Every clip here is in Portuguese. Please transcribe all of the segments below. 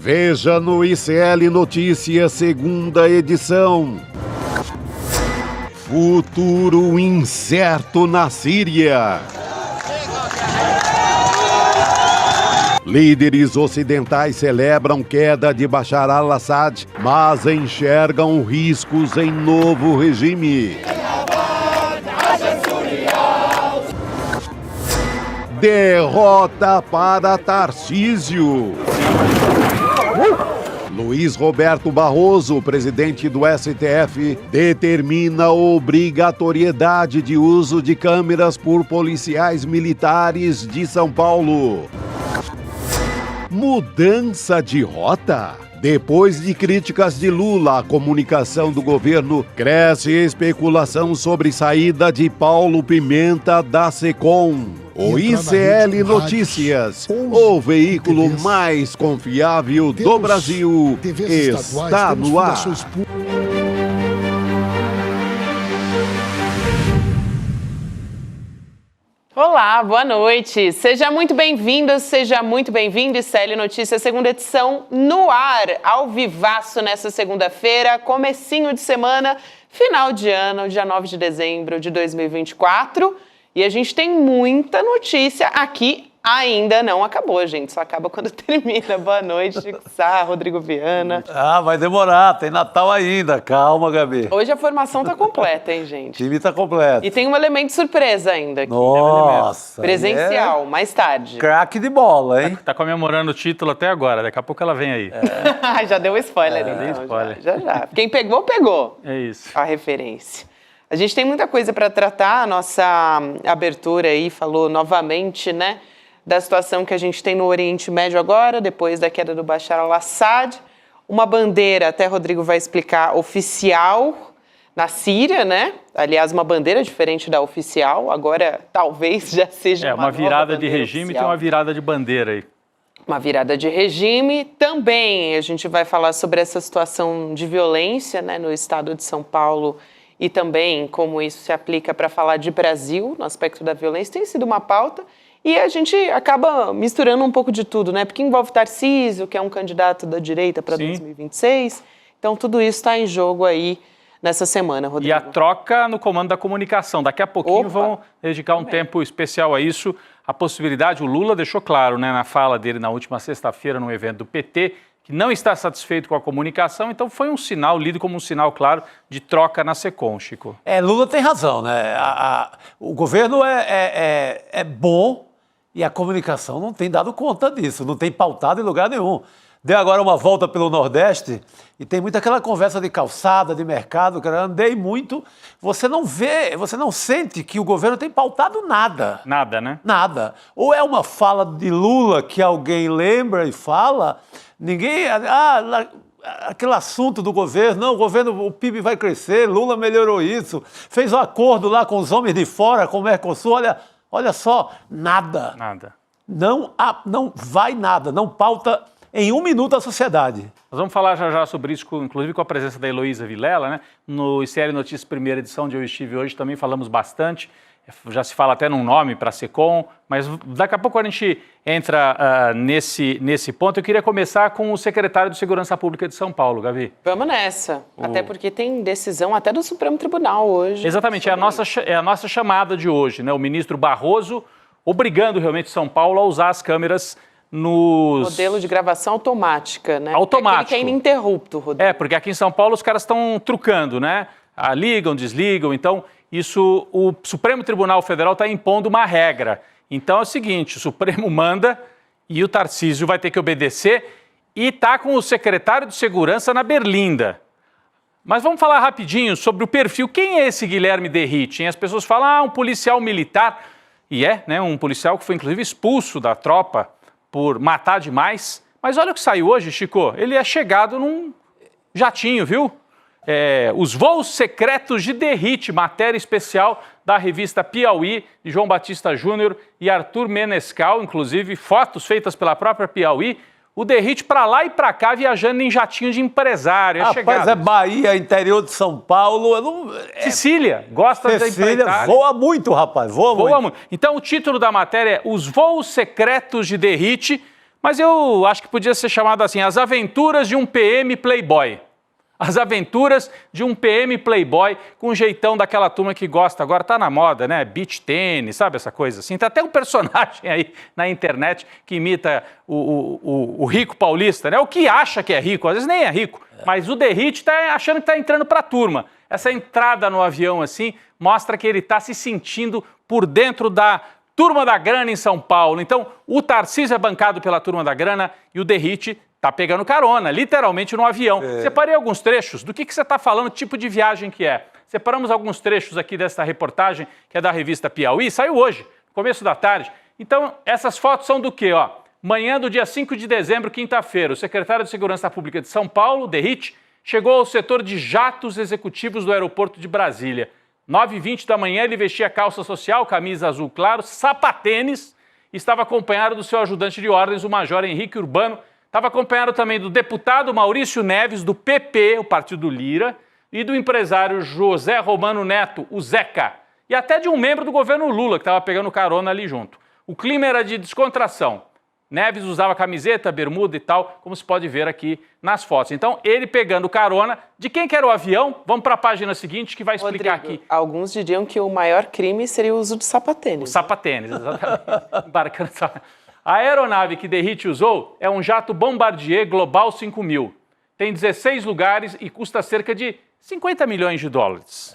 Veja no ICL Notícias, segunda edição. Futuro incerto na Síria. Líderes ocidentais celebram queda de Bashar al-Assad, mas enxergam riscos em novo regime. Derrota para Tarcísio. Luiz Roberto Barroso, presidente do STF, determina a obrigatoriedade de uso de câmeras por policiais militares de São Paulo. Mudança de rota? Depois de críticas de Lula à comunicação do governo, cresce especulação sobre saída de Paulo Pimenta da Secom. O ICL Notícias, o veículo mais confiável do Brasil, está no ar. Olá, boa noite. Seja muito bem-vindo, seja muito bem-vindo. ICL Notícias, segunda edição no ar, ao vivaço nessa segunda-feira, comecinho de semana, final de ano, dia 9 de dezembro de 2024. E a gente tem muita notícia aqui. Ainda não acabou, gente. Só acaba quando termina. Boa noite, Sá, Rodrigo Viana. Vai demorar. Tem Natal ainda. Calma, Gabi. Hoje a formação tá completa, hein, gente? O time tá completo. E tem um elemento surpresa ainda aqui. Nossa. Presencial, mais tarde. Craque de bola, hein? Tá comemorando o título até agora. Daqui a pouco ela vem aí. Já deu spoiler, então. Dei spoiler. Já. Quem pegou, pegou. É isso. A referência. A gente tem muita coisa para tratar. A nossa abertura aí falou novamente, né, da situação que a gente tem no Oriente Médio agora, depois da queda do Bashar al-Assad. Uma bandeira, até Rodrigo vai explicar, oficial na Síria, né? Aliás, uma bandeira diferente da oficial. Agora, talvez já seja uma virada de regime oficial. e tem uma virada de bandeira aí. Uma virada de regime. Também a gente vai falar sobre essa situação de violência, né, no estado de São Paulo e também como isso se aplica para falar de Brasil, no aspecto da violência. Tem sido uma pauta e a gente acaba misturando um pouco de tudo, né? Porque envolve Tarcísio, que é um candidato da direita para 2026. Então, tudo isso está em jogo aí nessa semana, Rodrigo. E a troca no comando da comunicação. Daqui a pouquinho vão dedicar um tempo especial a isso. A possibilidade, o Lula deixou claro, né, na fala dele na última sexta-feira, no evento do PT, que não está satisfeito com a comunicação, então foi um sinal, lido como um sinal, claro, de troca na Secom, Chico. Lula tem razão, né? O governo é bom e a comunicação não tem dado conta disso, não tem pautado em lugar nenhum. Deu agora uma volta pelo Nordeste e tem muita aquela conversa de calçada, de mercado, que eu andei muito, você não vê, você não sente que o governo tem pautado nada. Nada, né? Nada. Ou é uma fala de Lula que alguém lembra e fala, ninguém... aquele assunto do governo, não, o governo, o PIB vai crescer, Lula melhorou isso, fez um acordo lá com os homens de fora, com o Mercosul, olha só, nada. Nada. Não vai nada, não pauta em um minuto a sociedade. Nós vamos falar já sobre isso, inclusive com a presença da Heloísa Vilela, né? No ICL Notícias primeira edição, onde eu estive hoje, também falamos bastante. Já se fala até num nome para a Secom, mas daqui a pouco a gente entra nesse ponto. Eu queria começar com o secretário de Segurança Pública de São Paulo, Gabi. Vamos nessa, até porque tem decisão até do Supremo Tribunal hoje. Exatamente, é a nossa chamada de hoje, né? O ministro Barroso obrigando realmente São Paulo a usar as câmeras nos... Modelo de gravação automática, né? Automático. Que é ininterrupto, Rodrigo. Porque aqui em São Paulo os caras estão trucando, né? Ligam, desligam, então... Isso, o Supremo Tribunal Federal está impondo uma regra. Então é o seguinte, o Supremo manda e o Tarcísio vai ter que obedecer e está com o secretário de Segurança na Berlinda. Mas vamos falar rapidinho sobre o perfil. Quem é esse Guilherme Derrite, hein? As pessoas falam, um policial militar. E né, um policial que foi inclusive expulso da tropa por matar demais. Mas olha o que saiu hoje, Chico. Ele é chegado num jatinho, viu? Os voos secretos de Derrite, matéria especial da revista Piauí, de João Batista Júnior e Arthur Menescal, inclusive fotos feitas pela própria Piauí. O Derrite para lá e para cá, viajando em jatinho de empresário. Rapaz, é Bahia, interior de São Paulo. Sicília, gosta de empreitar. Voa muito, rapaz, voa muito. Então o título da matéria é Os voos secretos de Derrite, Mas eu acho que podia ser chamado assim, As Aventuras de um PM Playboy. As aventuras de um PM Playboy com um jeitão daquela turma que gosta, agora tá na moda, né? Beach tênis, sabe essa coisa assim? Tem até um personagem aí na internet que imita o rico paulista, né? O que acha que é rico, às vezes nem é rico, mas o Derrite tá achando que tá entrando pra turma. Essa entrada no avião assim mostra que ele tá se sentindo por dentro da turma da grana em São Paulo. Então, o Tarcísio é bancado pela turma da grana e o Derrite tá pegando carona, literalmente no avião. Separei alguns trechos do que você está falando, que tipo de viagem que é. Separamos alguns trechos aqui desta reportagem, que é da revista Piauí, saiu hoje, começo da tarde. Então, essas fotos são do quê? Ó, manhã do dia 5 de dezembro, quinta-feira, o secretário de Segurança Pública de São Paulo, Derrite, chegou ao setor de jatos executivos do aeroporto de Brasília. 9h20 da manhã, ele vestia calça social, camisa azul claro, sapatênis, e estava acompanhado do seu ajudante de ordens, o major Henrique Urbano. Estava acompanhado também do deputado Maurício Neves, do PP, o partido Lira, e do empresário José Romano Neto, o Zeca, e até de um membro do governo Lula, que estava pegando carona ali junto. O clima era de descontração. Neves usava camiseta, bermuda e tal, como se pode ver aqui nas fotos. Então, ele pegando carona. De quem que era o avião? Vamos para a página seguinte, que vai explicar Rodrigo, aqui. Alguns diriam que o maior crime seria o uso de sapatênis. O sapatênis, exatamente. Embarcando A aeronave que Derrite usou é um jato Bombardier Global 5000. Tem 16 lugares e custa cerca de 50 milhões de dólares.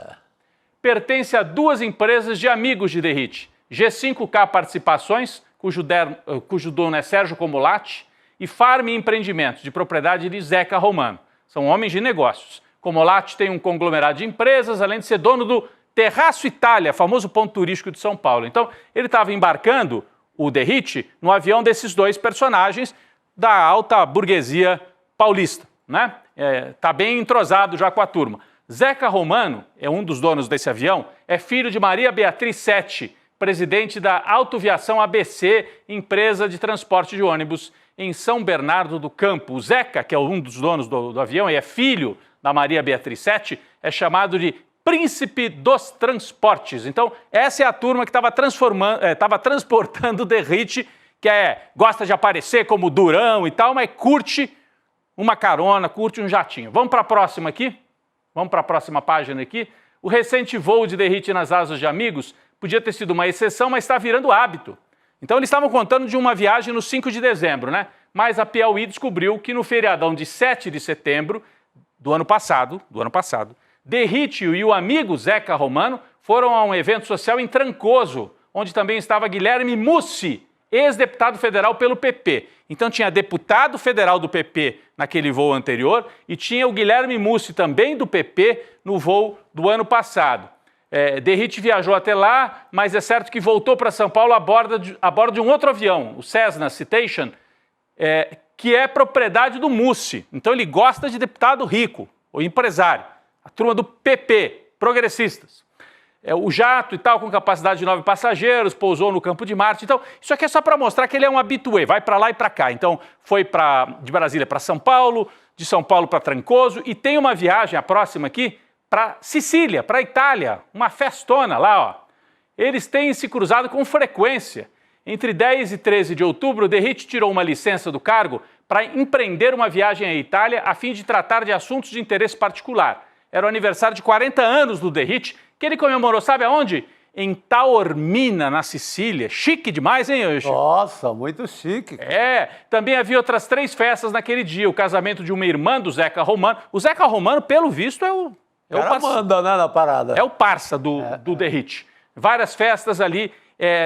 Pertence a duas empresas de amigos de Derrite. G5K Participações, cujo dono é Sérgio Comolatti, e Farm Empreendimentos, de propriedade de Zeca Romano. São homens de negócios. Comolatti tem um conglomerado de empresas, além de ser dono do Terraço Itália, famoso ponto turístico de São Paulo. Então, ele estava embarcando o Derrite no avião desses dois personagens da alta burguesia paulista, né? Tá bem entrosado já com a turma. Zeca Romano é um dos donos desse avião, é filho de Maria Beatriz Sete, presidente da Autoviação ABC, empresa de transporte de ônibus em São Bernardo do Campo. O Zeca, que é um dos donos do avião e é filho da Maria Beatriz Sete, é chamado de Príncipe dos Transportes. Então, essa é a turma que estava transportando o Derrite, que gosta de aparecer como durão e tal, mas curte uma carona, curte um jatinho. Vamos para a próxima aqui? Vamos para a próxima página aqui? O recente voo de Derrite nas asas de amigos podia ter sido uma exceção, mas está virando hábito. Então, eles estavam contando de uma viagem no 5 de dezembro, né? Mas a Piauí descobriu que no feriadão de 7 de setembro do ano passado, Derrite e o amigo Zeca Romano foram a um evento social em Trancoso, onde também estava Guilherme Mussi, ex-deputado federal pelo PP. Então tinha deputado federal do PP naquele voo anterior e tinha o Guilherme Mussi também do PP no voo do ano passado. Derrite viajou até lá, mas é certo que voltou para São Paulo a bordo de um outro avião, o Cessna Citation, que é propriedade do Mussi. Então ele gosta de deputado rico, ou empresário. A turma do PP, progressistas. O jato e tal, com capacidade de 9 passageiros, pousou no Campo de Marte. Então, isso aqui é só para mostrar que ele é um habitué, vai para lá e para cá. Então, foi de Brasília para São Paulo, de São Paulo para Trancoso, e tem uma viagem, a próxima aqui, para Sicília, para Itália, uma festona lá, ó. Eles têm se cruzado com frequência. Entre 10 e 13 de outubro, Derrite tirou uma licença do cargo para empreender uma viagem à Itália a fim de tratar de assuntos de interesse particular. Era o aniversário de 40 anos do Derrite, que ele comemorou, sabe aonde? Em Taormina, na Sicília. Chique demais, hein, Chico? Nossa, muito chique. Também havia outras 3 festas naquele dia. O casamento de uma irmã do Zeca Romano. O Zeca Romano, pelo visto, é o parça, manda, né, na parada. É o parça do Derrite. Várias festas ali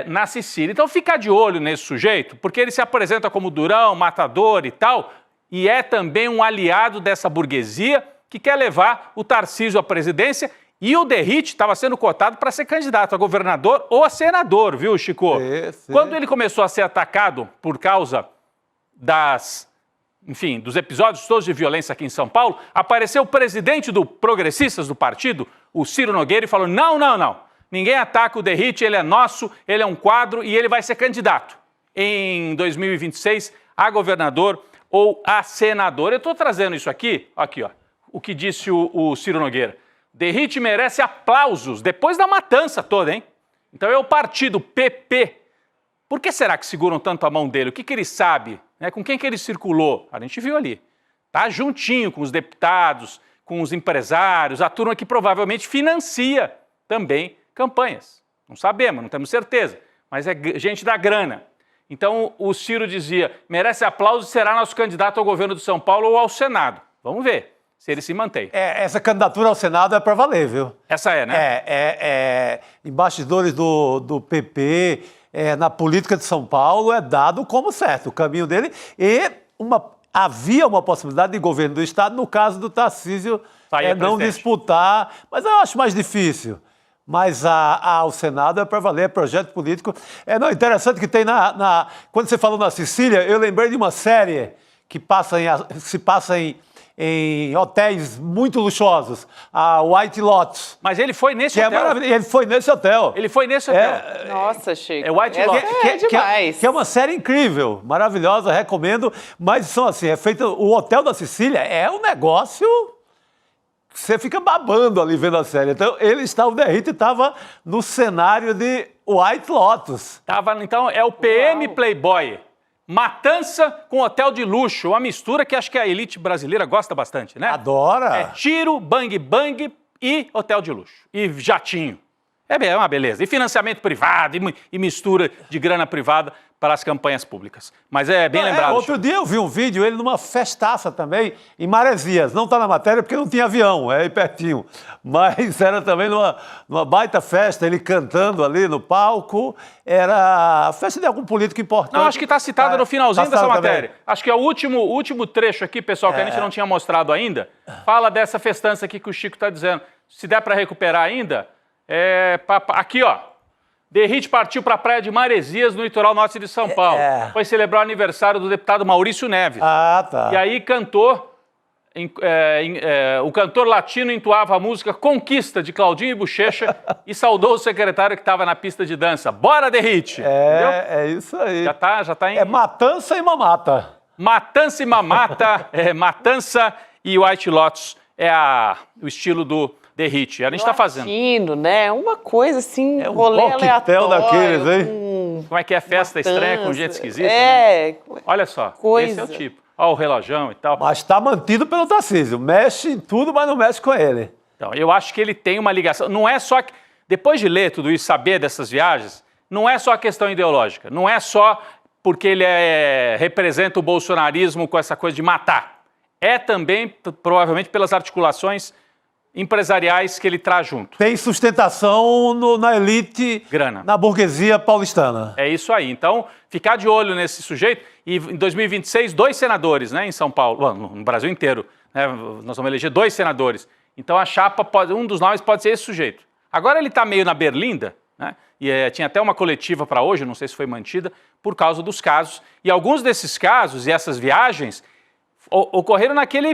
na Sicília. Então fica de olho nesse sujeito, porque ele se apresenta como durão, matador e tal, e é também um aliado dessa burguesia que quer levar o Tarcísio à presidência, e o Derrite estava sendo cotado para ser candidato a governador ou a senador, viu, Chico? Sim. Quando ele começou a ser atacado por causa dos episódios todos de violência aqui em São Paulo, apareceu o presidente do Progressistas do partido, o Ciro Nogueira, e falou, não, ninguém ataca o Derrite, ele é nosso, ele é um quadro e ele vai ser candidato em 2026 a governador ou a senador. Eu estou trazendo isso aqui, ó, o que disse o Ciro Nogueira. Derrite merece aplausos depois da matança toda, hein? Então é o partido PP. Por que será que seguram tanto a mão dele? O que ele sabe? Né? Com quem que ele circulou? A gente viu ali. Tá juntinho com os deputados, com os empresários, a turma que provavelmente financia também campanhas. Não sabemos, não temos certeza, mas é gente da grana. Então o Ciro dizia, merece aplauso e será nosso candidato ao governo de São Paulo ou ao Senado. Vamos ver se ele se mantém. Essa candidatura ao Senado é para valer, viu? Essa é, né? Em bastidores do PP, na política de São Paulo, é dado como certo o caminho dele e havia uma possibilidade de governo do Estado no caso do Tarcísio não disputar, mas eu acho mais difícil. Mas ao Senado é para valer, é projeto político. Não, interessante que tem quando você falou na Sicília, eu lembrei de uma série que se passa em hotéis muito luxuosos, a White Lotus. Mas ele foi nesse hotel? Ele foi nesse hotel. Ele foi nesse hotel. Nossa, Chico. É White Lotus. É demais. Que é uma série incrível, maravilhosa, recomendo. Mas são assim, o Hotel da Sicília é um negócio que você fica babando ali vendo a série. Então, o Derrite estava no cenário de White Lotus. Então, é o PM Playboy. Matança com hotel de luxo, uma mistura que acho que a elite brasileira gosta bastante, né? Adora. É tiro, bang bang e hotel de luxo. E jatinho. É uma beleza. E financiamento privado, e mistura de grana privada para as campanhas públicas. Mas é bem lembrado. Outro dia eu vi um vídeo, ele numa festaça também, em Maresias. Não está na matéria porque não tinha avião, é aí pertinho. Mas era também numa baita festa, ele cantando ali no palco. Era a festa de algum político importante. Não, acho que está citado no finalzinho dessa matéria. Também. Acho que é o último trecho aqui, pessoal, que a gente não tinha mostrado ainda. Fala dessa festança aqui que o Chico está dizendo. Se der para recuperar ainda, aqui, ó. Derrite partiu para a praia de Maresias, no litoral norte de São Paulo. Foi celebrar o aniversário do deputado Maurício Neves. Tá. E aí o cantor latino entoava a música Conquista, de Claudinho e Bochecha, e saudou o secretário que estava na pista de dança. Bora, Derrite! É isso aí. Já tá em... É matança e mamata. Matança e mamata, matança e White Lotus o estilo do Derrite. A gente está fazendo. Né? Uma coisa assim, rolê aleatório. Daqueles, hein? Como é que é festa estranha com gente esquisita? Né? Olha só, esse é o tipo. Olha o relojão e tal. Mas está mantido pelo Tarcísio. Mexe em tudo, mas não mexe com ele. Então, eu acho que ele tem uma ligação. Não é só que... Depois de ler tudo isso, saber dessas viagens, não é só a questão ideológica. Não é só porque ele representa o bolsonarismo com essa coisa de matar. É também, provavelmente, pelas articulações empresariais que ele traz junto. Tem sustentação na elite, grana, na burguesia paulistana. É isso aí. Então, ficar de olho nesse sujeito. E em 2026, 2 senadores, né, em São Paulo, no Brasil inteiro, né, nós vamos eleger 2 senadores. Então, a chapa, um dos nomes pode ser esse sujeito. Agora ele está meio na berlinda, né, e tinha até uma coletiva para hoje, não sei se foi mantida, por causa dos casos. E alguns desses casos e essas viagens ocorreram naquele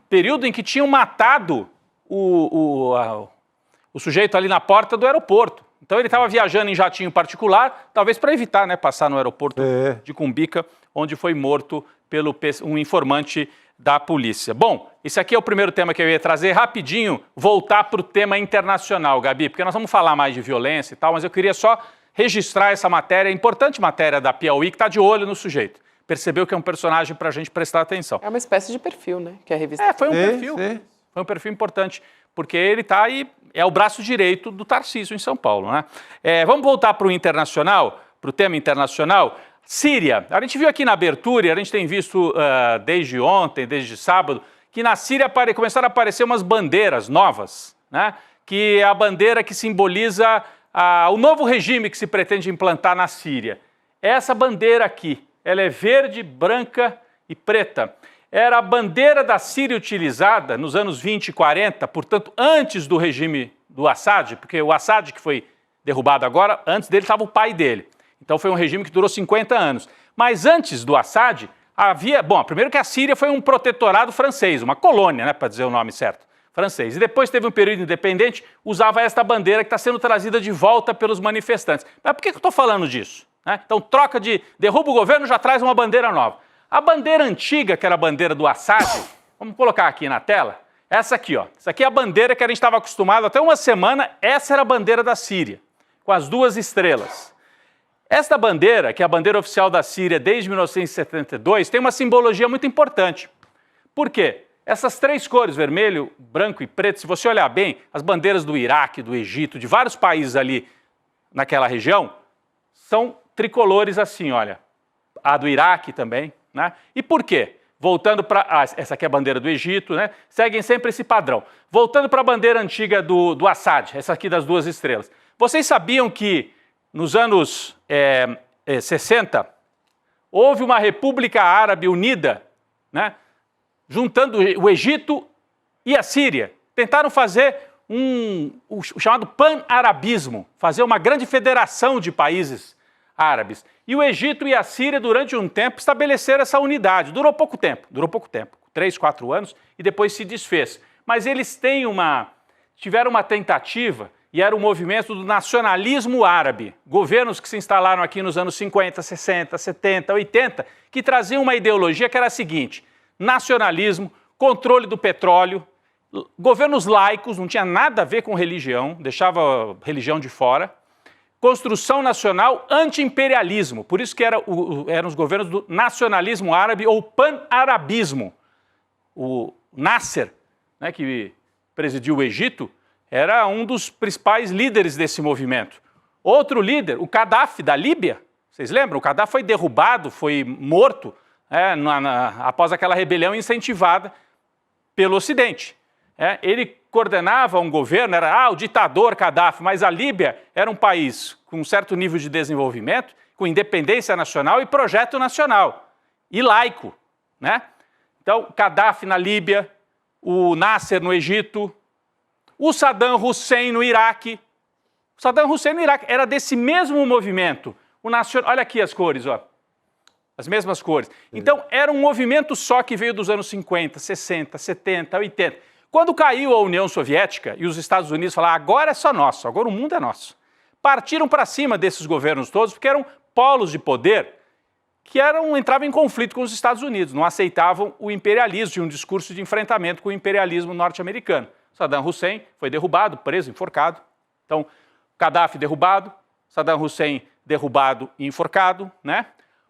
período em que tinham matado o sujeito ali na porta do aeroporto. Então ele estava viajando em jatinho particular, talvez para evitar, né, passar no aeroporto de Cumbica, onde foi morto pelo um informante da polícia. Bom, esse aqui é o primeiro tema que eu ia trazer. Rapidinho, voltar para o tema internacional, Gabi, porque nós vamos falar mais de violência e tal, mas eu queria só registrar essa matéria, importante matéria da Piauí, que está de olho no sujeito. Percebeu que é um personagem para a gente prestar atenção. É uma espécie de perfil, né, que a revista... Foi um perfil. Foi um perfil importante, porque ele está aí, é o braço direito do Tarcísio em São Paulo, né? Vamos voltar para o internacional, para o tema internacional. Síria. A gente viu aqui na abertura, e a gente tem visto desde ontem, desde sábado, que na Síria começaram a aparecer umas bandeiras novas, né? Que é a bandeira que simboliza o novo regime que se pretende implantar na Síria. Essa bandeira aqui, ela é verde, branca e preta. Era a bandeira da Síria utilizada nos anos 20 e 40, portanto, antes do regime do Assad, porque o Assad, que foi derrubado agora, antes dele estava o pai dele. Então foi um regime que durou 50 anos. Mas antes do Assad, primeiro que a Síria foi um protetorado francês, uma colônia, né, para dizer o nome certo, francês. E depois teve um período independente, usava esta bandeira que está sendo trazida de volta pelos manifestantes. Mas por que eu estou falando disso? Então derruba o governo, já traz uma bandeira nova. A bandeira antiga, que era a bandeira do Assad, vamos colocar aqui na tela, essa aqui, ó. Essa aqui é a bandeira que a gente estava acostumado até uma semana, essa era a bandeira da Síria, com as 2 estrelas. Esta bandeira, que é a bandeira oficial da Síria desde 1972, tem uma simbologia muito importante. Por quê? Essas três cores, vermelho, branco e preto, se você olhar bem, as bandeiras do Iraque, do Egito, de vários países ali naquela região, são tricolores assim, olha. A do Iraque também, né? E por quê? Voltando para... essa aqui é a bandeira do Egito, né? Seguem sempre esse padrão. Voltando para a bandeira antiga do Assad, essa aqui das 2 estrelas. Vocês sabiam que nos anos 60 houve uma República Árabe Unida, né? Juntando o Egito e a Síria. Tentaram fazer o chamado pan-arabismo, fazer uma grande federação de países árabes. E o Egito e a Síria, durante um tempo, estabeleceram essa unidade. Durou pouco tempo, 3, 4 anos, e depois se desfez. Mas eles tiveram uma tentativa, e era um movimento do nacionalismo árabe. Governos que se instalaram aqui nos anos 50, 60, 70, 80, que traziam uma ideologia que era a seguinte: nacionalismo, controle do petróleo, governos laicos, não tinha nada a ver com religião, deixava a religião de fora, construção nacional, anti-imperialismo, por isso que eram os governos do nacionalismo árabe ou pan-arabismo. O Nasser, né, que presidiu o Egito, era um dos principais líderes desse movimento. Outro líder, o Gaddafi, da Líbia, vocês lembram? O Gaddafi foi derrubado, foi morto após aquela rebelião incentivada pelo Ocidente. Ele coordenava um governo, era o ditador Gaddafi, mas a Líbia era um país com um certo nível de desenvolvimento, com independência nacional e projeto nacional, e laico, né? Então, Gaddafi na Líbia, o Nasser no Egito, o Saddam Hussein no Iraque. O Saddam Hussein no Iraque era desse mesmo movimento. Olha aqui as cores, ó. As mesmas cores. Então, era um movimento só que veio dos anos 50, 60, 70, 80. Quando caiu a União Soviética e os Estados Unidos falaram, agora é só nosso, agora o mundo é nosso, partiram para cima desses governos todos, porque eram polos de poder que entravam em conflito com os Estados Unidos, não aceitavam o imperialismo, tinham um discurso de enfrentamento com o imperialismo norte-americano. Saddam Hussein foi derrubado, preso, enforcado. Então, Gaddafi derrubado, Saddam Hussein derrubado e enforcado, né?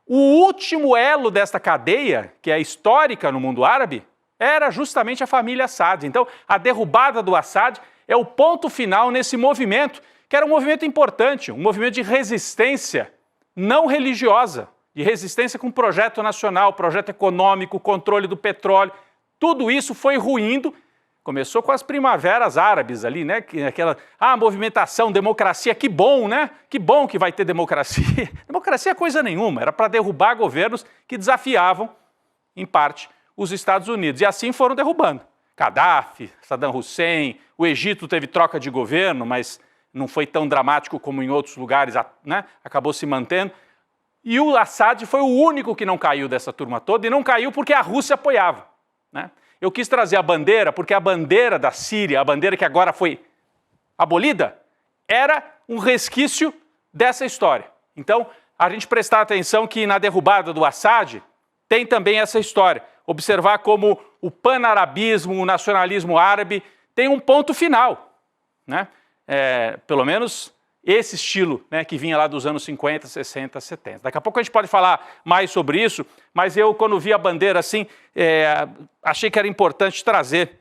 O último elo desta cadeia, que é histórica no mundo árabe, era justamente a família Assad. Então, a derrubada do Assad é o ponto final nesse movimento, que era um movimento importante, um movimento de resistência não religiosa, de resistência com projeto nacional, projeto econômico, controle do petróleo. Tudo isso foi ruindo. Começou com as primaveras árabes ali, né? Aquela movimentação, democracia, que bom, né? Que bom que vai ter democracia. Democracia é coisa nenhuma, era para derrubar governos que desafiavam, em parte, os Estados Unidos. E assim foram derrubando. Gaddafi, Saddam Hussein, o Egito teve troca de governo, mas não foi tão dramático como em outros lugares, né? Acabou se mantendo. E o Assad foi o único que não caiu dessa turma toda, e não caiu porque a Rússia apoiava, né? Eu quis trazer a bandeira porque a bandeira da Síria, a bandeira que agora foi abolida, era um resquício dessa história. Então, a gente prestar atenção que na derrubada do Assad tem também essa história. Observar como o panarabismo, o nacionalismo árabe tem um ponto final, né? Pelo menos esse estilo, né, que vinha lá dos anos 50, 60, 70. Daqui a pouco a gente pode falar mais sobre isso, mas eu, quando vi a bandeira assim, achei que era importante trazer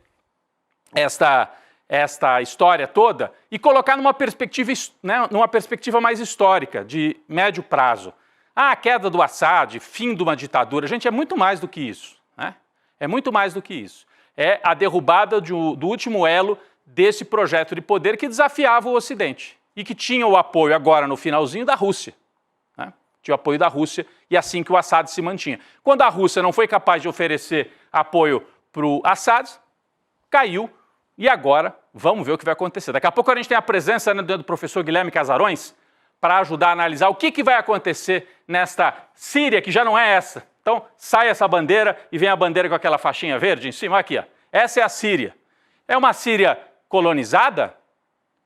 esta história toda e colocar numa perspectiva, né, numa perspectiva mais histórica, de médio prazo. A queda do Assad, fim de uma ditadura, gente, é muito mais do que isso, né? É muito mais do que isso. É a derrubada do último elo desse projeto de poder que desafiava o Ocidente e que tinha o apoio agora no finalzinho da Rússia, né? Tinha o apoio da Rússia e assim que o Assad se mantinha. Quando a Rússia não foi capaz de oferecer apoio para o Assad, caiu e agora vamos ver o que vai acontecer. Daqui a pouco a gente tem a presença, né, do professor Guilherme Casarões para ajudar a analisar o que vai acontecer nesta Síria, que já não é essa. Então sai essa bandeira e vem a bandeira com aquela faixinha verde em cima, aqui, ó. Essa é a Síria. É uma Síria colonizada?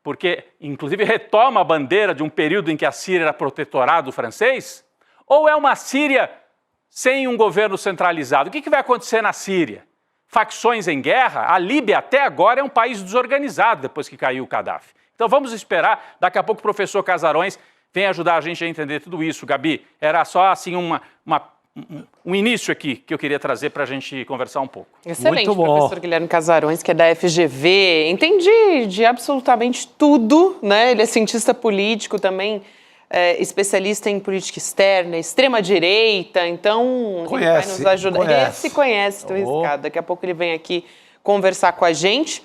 Porque, inclusive, retoma a bandeira de um período em que a Síria era protetorado francês? Ou é uma Síria sem um governo centralizado? O que vai acontecer na Síria? Facções em guerra? A Líbia até agora é um país desorganizado depois que caiu o Gaddafi. Então vamos esperar, daqui a pouco o professor Casarões vem ajudar a gente a entender tudo isso. Gabi, era só assim um início aqui que eu queria trazer para a gente conversar um pouco. Excelente, Muito bom. professor Guilherme Casarões, que é da FGV. Entendi de absolutamente tudo, né? Ele é cientista político também, especialista em política externa, extrema-direita, então ele vai nos ajudar. Ele se conhece, tô riscado. Daqui a pouco ele vem aqui conversar com a gente.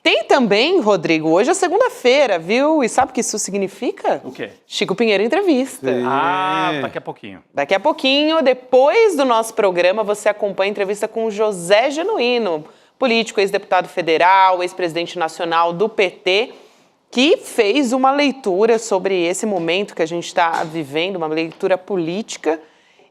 Tem também, Rodrigo, hoje é segunda-feira, viu? E sabe o que isso significa? O quê? Chico Pinheiro Entrevista. Daqui a pouquinho. Daqui a pouquinho, depois do nosso programa, você acompanha a entrevista com o José Genuíno, político, ex-deputado federal, ex-presidente nacional do PT, que fez uma leitura sobre esse momento que a gente está vivendo, uma leitura política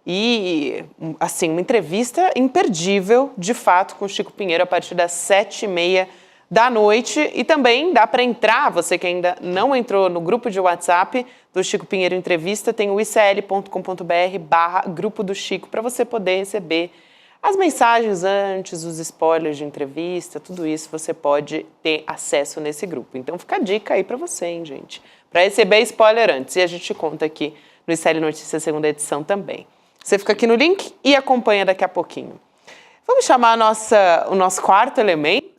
e, assim, uma entrevista imperdível, de fato, com o Chico Pinheiro a partir das 7h30 da noite. E também dá para entrar, você que ainda não entrou no grupo de WhatsApp do Chico Pinheiro Entrevista, tem o icl.com.br/grupo do Chico, para você poder receber as mensagens antes, os spoilers de entrevista, tudo isso você pode ter acesso nesse grupo. Então fica a dica aí para você, hein, gente, para receber spoiler antes. E a gente conta aqui no ICL Notícias, segunda edição também. Você fica aqui no link e acompanha daqui a pouquinho. Vamos chamar o nosso quarto elemento?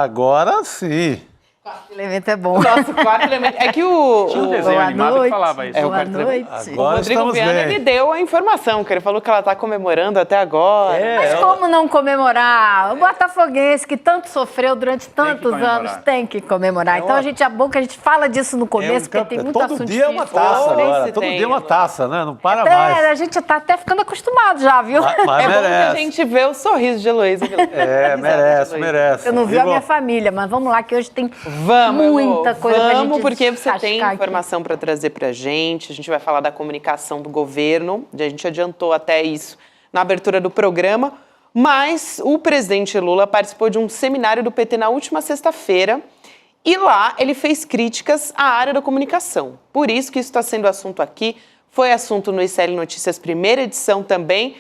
Agora sim. Quarto elemento é bom. Nosso quarto elemento. É que Tinha um desenho animado que falava isso. Boa noite. O Rodrigo Viana, ele deu a informação, que ele falou que ela está comemorando até agora. Mas como não comemorar? O botafoguense, que tanto sofreu durante tantos anos, tem que comemorar. Então, é bom que a gente fala disso no começo, porque tem muito assunto difícil. Todo dia é uma taça agora. Todo dia é uma taça, né? Não para mais. A gente tá até ficando acostumado já, viu? Mas é bom que a gente vê o sorriso de Heloísa. Merece. Eu não vi a minha família, mas vamos lá, que hoje tem muita coisa pra gente Vamos, porque você tem aqui informação para trazer pra gente. A gente vai falar da comunicação do governo. A gente adiantou até isso na abertura do programa. Mas o presidente Lula participou de um seminário do PT na última sexta-feira. E lá ele fez críticas à área da comunicação. Por isso que isso está sendo assunto aqui. Foi assunto no ICL Notícias, primeira edição também.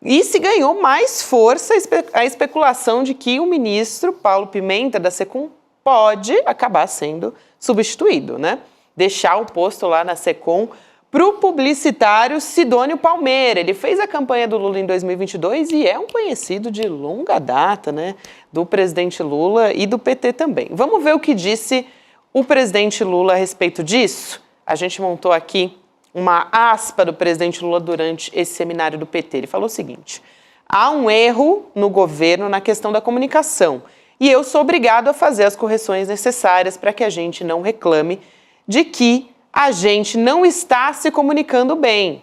E se ganhou mais força a especulação de que o ministro Paulo Pimenta, da Secom, pode acabar sendo substituído, né? Deixar o posto lá na Secom para o publicitário Sidônio Palmeira. Ele fez a campanha do Lula em 2022 e é um conhecido de longa data, né? Do presidente Lula e do PT também. Vamos ver o que disse o presidente Lula a respeito disso? A gente montou aqui uma aspa do presidente Lula durante esse seminário do PT. Ele falou o seguinte: há um erro no governo na questão da comunicação e eu sou obrigado a fazer as correções necessárias para que a gente não reclame de que a gente não está se comunicando bem.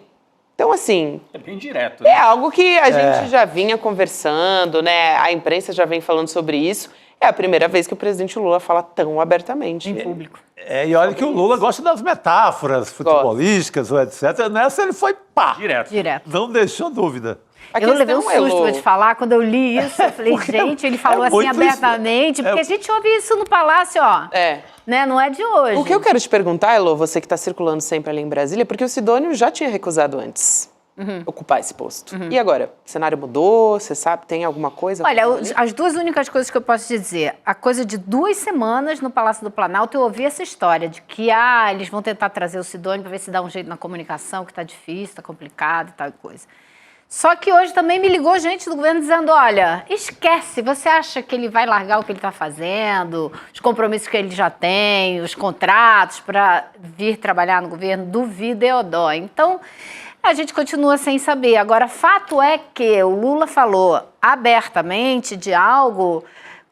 Então, assim... É bem direto, né? É algo que a gente já vinha conversando, né? A imprensa já vem falando sobre isso. É a primeira vez que o presidente Lula fala tão abertamente em público. E olha que o Lula gosta das metáforas futebolísticas ou etc. Nessa ele foi pá! Direto. Não deixou dúvida. Eu levei um susto, vou te falar, quando eu li isso, eu falei, gente, ele falou assim abertamente, porque a gente ouve isso no Palácio, ó. Né? Não é de hoje. O que eu quero te perguntar, Elô, você que está circulando sempre ali em Brasília, porque o Sidônio já tinha recusado antes ocupar esse posto. E agora? O cenário mudou? Você sabe? Tem alguma coisa? Olha, as duas únicas coisas que eu posso te dizer, a coisa de 2 semanas no Palácio do Planalto, eu ouvi essa história de que, eles vão tentar trazer o Sidônio para ver se dá um jeito na comunicação, que está difícil, está complicado e tal coisa. Só que hoje também me ligou gente do governo dizendo, olha, esquece, você acha que ele vai largar o que ele está fazendo, os compromissos que ele já tem, os contratos para vir trabalhar no governo, duvido e odó. Então, a gente continua sem saber. Agora, fato é que o Lula falou abertamente de algo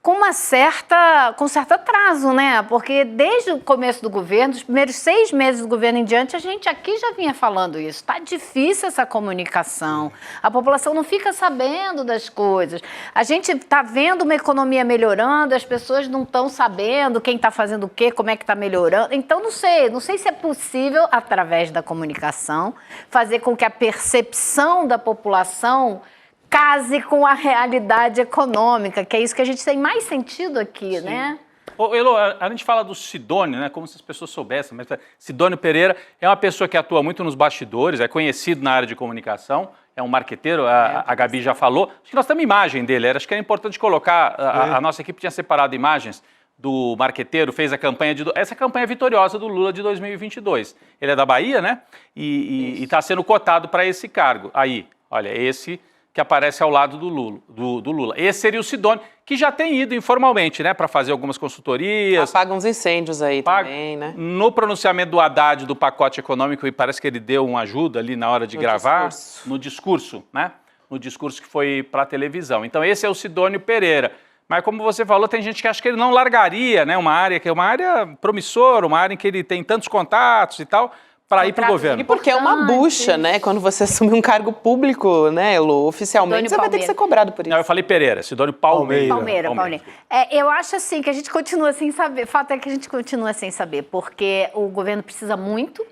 com certo atraso, né? Porque desde o começo do governo, dos primeiros 6 meses do governo em diante, a gente aqui já vinha falando isso. Está difícil essa comunicação. A população não fica sabendo das coisas. A gente está vendo uma economia melhorando, as pessoas não estão sabendo quem está fazendo o quê, como é que está melhorando. Então, não sei se é possível, através da comunicação, fazer com que a percepção da população case com a realidade econômica, que é isso que a gente tem mais sentido aqui, né? Elô, a gente fala do Sidônio, né? Como se as pessoas soubessem, mas Sidônio Pereira é uma pessoa que atua muito nos bastidores, é conhecido na área de comunicação, é um marqueteiro, a Gabi já falou. Acho que nós temos imagem dele, acho que era importante colocar, a nossa equipe tinha separado imagens do marqueteiro, fez a campanha essa campanha vitoriosa do Lula de 2022. Ele é da Bahia, né? E está sendo cotado para esse cargo. Aí, olha, esse que aparece ao lado do Lula. Esse seria o Sidônio, que já tem ido informalmente, né, para fazer algumas consultorias. Apaga uns incêndios aí também, né? No pronunciamento do Haddad do pacote econômico, e parece que ele deu uma ajuda ali na hora de gravar. No discurso, né? No discurso que foi para a televisão. Então esse é o Sidônio Pereira. Mas como você falou, tem gente que acha que ele não largaria, né, uma área que é uma área promissora, uma área em que ele tem tantos contatos e tal, para ir para o governo. E porque é uma bucha, né? Quando você assume um cargo público, né, Elô, oficialmente, você vai ter que ser cobrado por isso. Não, eu falei Pereira, Sidônio Palmeira. Palmeira. Eu acho assim que a gente continua sem saber. O fato é que a gente continua sem saber, porque o governo precisa muito.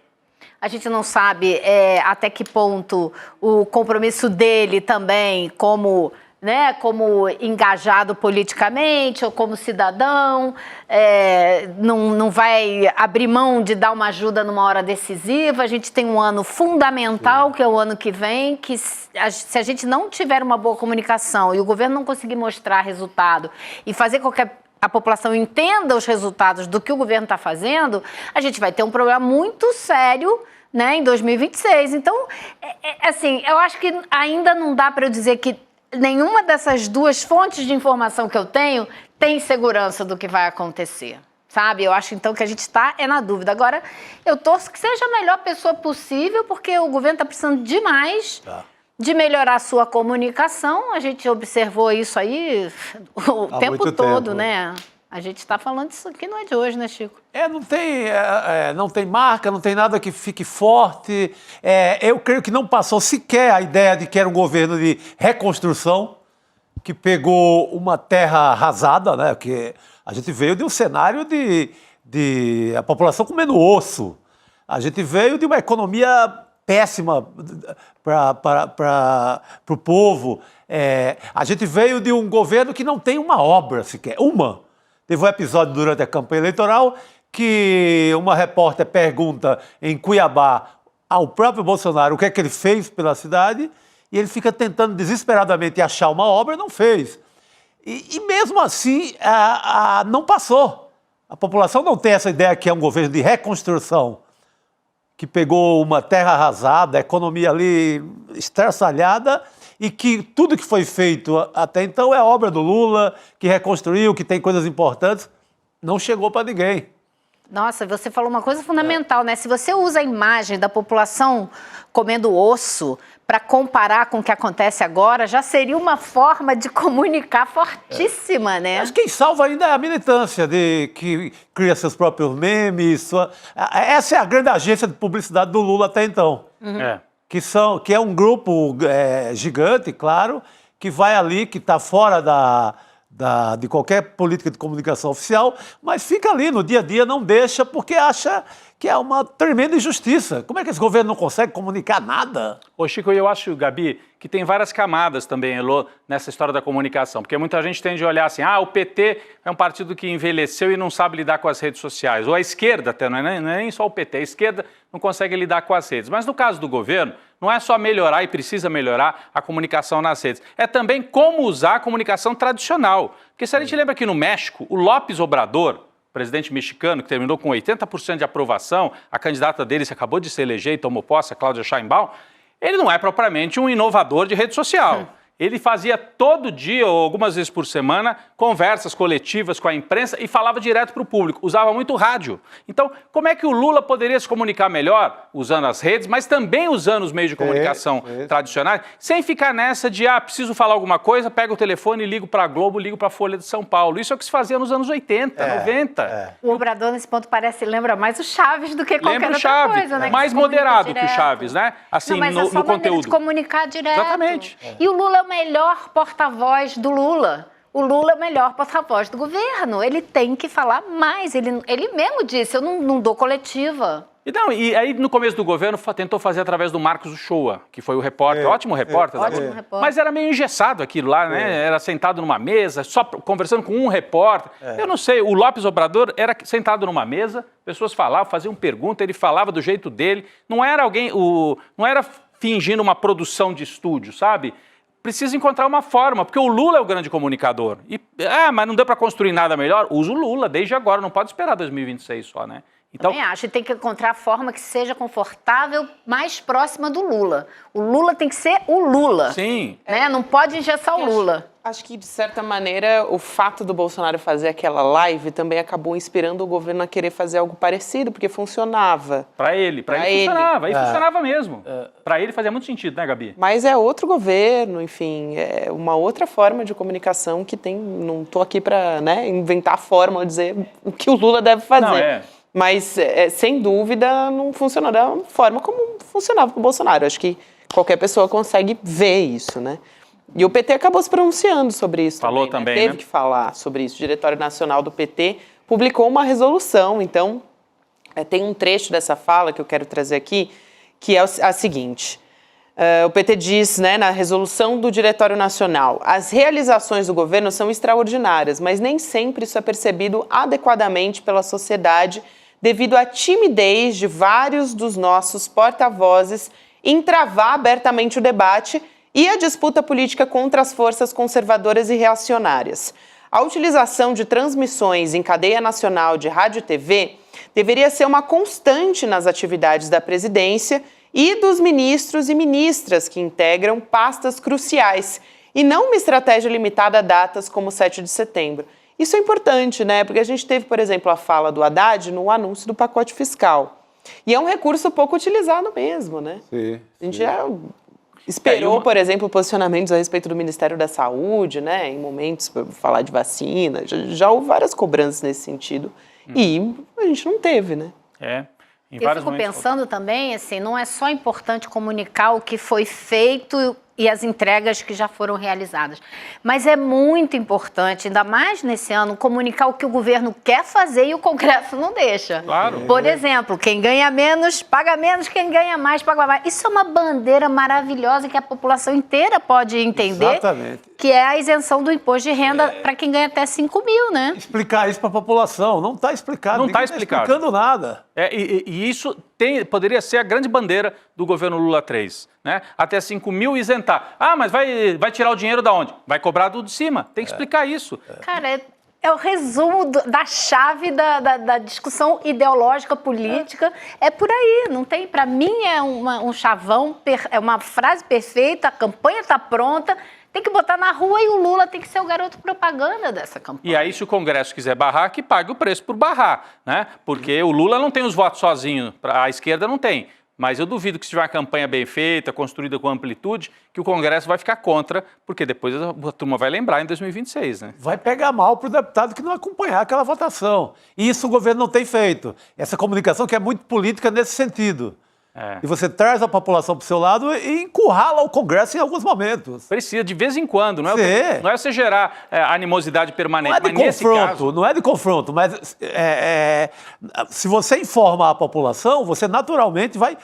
A gente não sabe até que ponto o compromisso dele também como engajado politicamente ou como cidadão, não vai abrir mão de dar uma ajuda numa hora decisiva. A gente tem um ano fundamental, que é o ano que vem, que se a gente não tiver uma boa comunicação e o governo não conseguir mostrar resultado e fazer com que a população entenda os resultados do que o governo está fazendo, a gente vai ter um problema muito sério, né, em 2026. Então, assim, eu acho que ainda não dá para eu dizer que nenhuma dessas duas fontes de informação que eu tenho tem segurança do que vai acontecer, sabe? Eu acho, então, que a gente está na dúvida. Agora, eu torço que seja a melhor pessoa possível, porque o governo está precisando demais de melhorar a sua comunicação. A gente observou isso aí o tempo todo, né? A gente está falando isso aqui, não é de hoje, né, Chico? Não tem marca, não tem nada que fique forte. Eu creio que não passou sequer a ideia de que era um governo de reconstrução, que pegou uma terra arrasada, né? Porque a gente veio de um cenário de a população comendo osso. A gente veio de uma economia péssima para o povo. A gente veio de um governo que não tem uma obra sequer, uma. Teve um episódio durante a campanha eleitoral que uma repórter pergunta em Cuiabá ao próprio Bolsonaro o que é que ele fez pela cidade e ele fica tentando desesperadamente achar uma obra e não fez. E mesmo assim, não passou. A população não tem essa ideia que é um governo de reconstrução, que pegou uma terra arrasada, a economia ali estraçalhada, e que tudo que foi feito até então é obra do Lula, que reconstruiu, que tem coisas importantes, não chegou para ninguém. Nossa, você falou uma coisa fundamental, né? Se você usa a imagem da população comendo osso para comparar com o que acontece agora, já seria uma forma de comunicar fortíssima, né? Mas quem salva ainda é a militância, que cria seus próprios memes. Essa é a grande agência de publicidade do Lula até então. Que é um grupo gigante, claro, que vai ali, que está fora de qualquer política de comunicação oficial, mas fica ali no dia a dia, não deixa, porque acha que é uma tremenda injustiça. Como é que esse governo não consegue comunicar nada? Ô Chico, eu acho, Gabi, que tem várias camadas também, Elô, nessa história da comunicação, porque muita gente tende a olhar assim, o PT é um partido que envelheceu e não sabe lidar com as redes sociais, ou a esquerda até, não é nem só o PT, a esquerda não consegue lidar com as redes. Mas no caso do governo, não é só melhorar e precisa melhorar a comunicação nas redes, é também como usar a comunicação tradicional. Porque se a gente lembra que no México, o López Obrador, presidente mexicano, que terminou com 80% de aprovação, a candidata dele se acabou de se eleger e tomou posse, a Cláudia Sheinbaum, ele não é propriamente um inovador de rede social. Ele fazia todo dia, ou algumas vezes por semana, conversas coletivas com a imprensa e falava direto para o público, usava muito rádio. Então, como é que o Lula poderia se comunicar melhor, usando as redes, mas também usando os meios de comunicação tradicionais, sem ficar nessa de, preciso falar alguma coisa, pego o telefone, ligo para a Globo, ligo para a Folha de São Paulo. Isso é o que se fazia nos anos 80, 90. O Obrador, nesse ponto, lembra mais o Chaves do que qualquer outra coisa, né? Mais moderado que o Chaves, né? Assim, no conteúdo. De comunicar direto. Exatamente. E o Lula é o melhor porta-voz do Lula. O Lula é o melhor porta-voz do governo. Ele tem que falar mais. Ele mesmo disse, eu não dou coletiva. E aí, no começo do governo, tentou fazer através do Marcos Uchoa, que foi o repórter, ótimo repórter. Ótimo repórter. Mas era meio engessado aquilo lá, né? Era sentado numa mesa, só conversando com um repórter. Eu não sei, o López Obrador era sentado numa mesa, pessoas falavam, faziam pergunta, ele falava do jeito dele. Não era não era fingindo uma produção de estúdio, sabe? precisa encontrar uma forma, porque o Lula é o grande comunicador. Mas não deu para construir nada melhor? Usa o Lula desde agora, não pode esperar 2026 só, né? Então, também acho que tem que encontrar a forma que seja confortável, mais próxima do Lula. O Lula tem que ser o Lula. Sim. Né? Não pode engessar o Lula. Acho que, de certa maneira, o fato do Bolsonaro fazer aquela live também acabou inspirando o governo a querer fazer algo parecido, porque funcionava. Para ele funcionava, aí funcionava mesmo. Para ele fazia muito sentido, né, Gabi? Mas é outro governo, enfim, é uma outra forma de comunicação que tem. Não estou aqui para, né, inventar a forma ou dizer o que o Lula deve fazer. Não, Mas, sem dúvida, não funcionou da forma como funcionava com o Bolsonaro. Acho que qualquer pessoa consegue ver isso, né? E o PT acabou se pronunciando sobre isso. Falou também, né? Teve né? que falar sobre isso. O Diretório Nacional do PT publicou uma resolução. Então, tem um trecho dessa fala que eu quero trazer aqui, que é a seguinte. O PT diz, né, na resolução do Diretório Nacional, as realizações do governo são extraordinárias, mas nem sempre isso é percebido adequadamente pela sociedade devido à timidez de vários dos nossos porta-vozes em travar abertamente o debate e a disputa política contra as forças conservadoras e reacionárias. A utilização de transmissões em cadeia nacional de rádio e TV deveria ser uma constante nas atividades da presidência e dos ministros e ministras que integram pastas cruciais, e não uma estratégia limitada a datas como o 7 de setembro. Isso é importante, né? Porque a gente teve, por exemplo, a fala do Haddad no anúncio do pacote fiscal. E é um recurso pouco utilizado mesmo, né? Sim. A gente já esperou, por exemplo, posicionamentos a respeito do Ministério da Saúde, né? Em momentos para falar de vacina. Já houve várias cobranças nesse sentido. E a gente não teve, né? Eu fico pensando também, assim, não é só importante comunicar o que foi feito e as entregas que já foram realizadas, mas é muito importante, ainda mais nesse ano, comunicar o que o governo quer fazer e o Congresso não deixa. Claro. Por exemplo, quem ganha menos, paga menos, quem ganha mais, paga mais. Isso é uma bandeira maravilhosa que a população inteira pode entender. Exatamente. Que é a isenção do imposto de renda para quem ganha até 5 mil, né? Explicar isso para a população. Não está explicado. Não está explicado. Explicando nada. E isso poderia ser a grande bandeira do governo Lula 3. Né? Até 5 mil isentar. Mas vai tirar o dinheiro da onde? Vai cobrar do de cima. Tem que explicar isso. Cara, é o resumo da chave da discussão ideológica, política. É por aí, não tem. Para mim é um chavão, é uma frase perfeita, a campanha está pronta. Tem que botar na rua e o Lula tem que ser o garoto propaganda dessa campanha. E aí, se o Congresso quiser barrar, que pague o preço por barrar, né? Porque o Lula não tem os votos sozinho, a esquerda não tem. Mas eu duvido que se tiver uma campanha bem feita, construída com amplitude, que o Congresso vai ficar contra, porque depois a turma vai lembrar em 2026, né? Vai pegar mal para o deputado que não acompanhar aquela votação. E isso o governo não tem feito. Essa comunicação que é muito política nesse sentido. E você traz a população para o seu lado e encurrala o Congresso em alguns momentos. Precisa, de vez em quando. Não é você gerar animosidade permanente. Não é de confronto, não é de confronto, mas se você informa a população, você naturalmente vai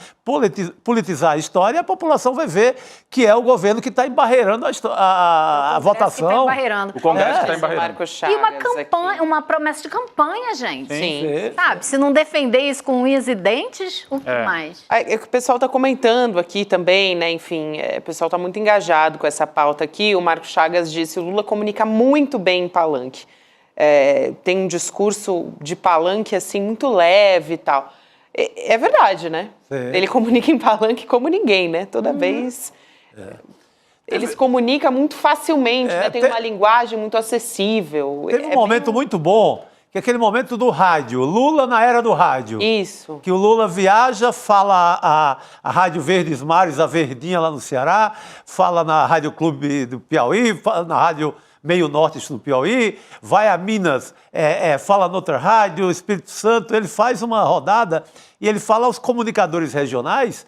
politizar a história e a população vai ver que é o governo que está embarreirando a votação. Tá embarreirando. O Congresso está embarreirando. E uma campanha, uma promessa de campanha, gente. Sim. Sabe, se não defender isso com unhas e dentes, o que mais? É que o pessoal está comentando aqui também, né? Enfim, o pessoal está muito engajado com essa pauta aqui. O Marco Chagas disse: o Lula comunica muito bem em palanque. Tem um discurso de palanque, assim, muito leve e tal. É verdade, né? Sim. Ele comunica em palanque como ninguém, né? Toda vez. Ele se comunica muito facilmente, né? Tem uma linguagem muito acessível. Teve um momento muito bom, que é aquele momento do rádio, Lula na era do rádio. Isso. Que o Lula viaja, fala a Rádio Verdes Mares, a Verdinha lá no Ceará, fala na Rádio Clube do Piauí, fala na Rádio Meio Norte do Piauí, vai a Minas, fala noutra rádio, Espírito Santo, ele faz uma rodada e ele fala aos comunicadores regionais,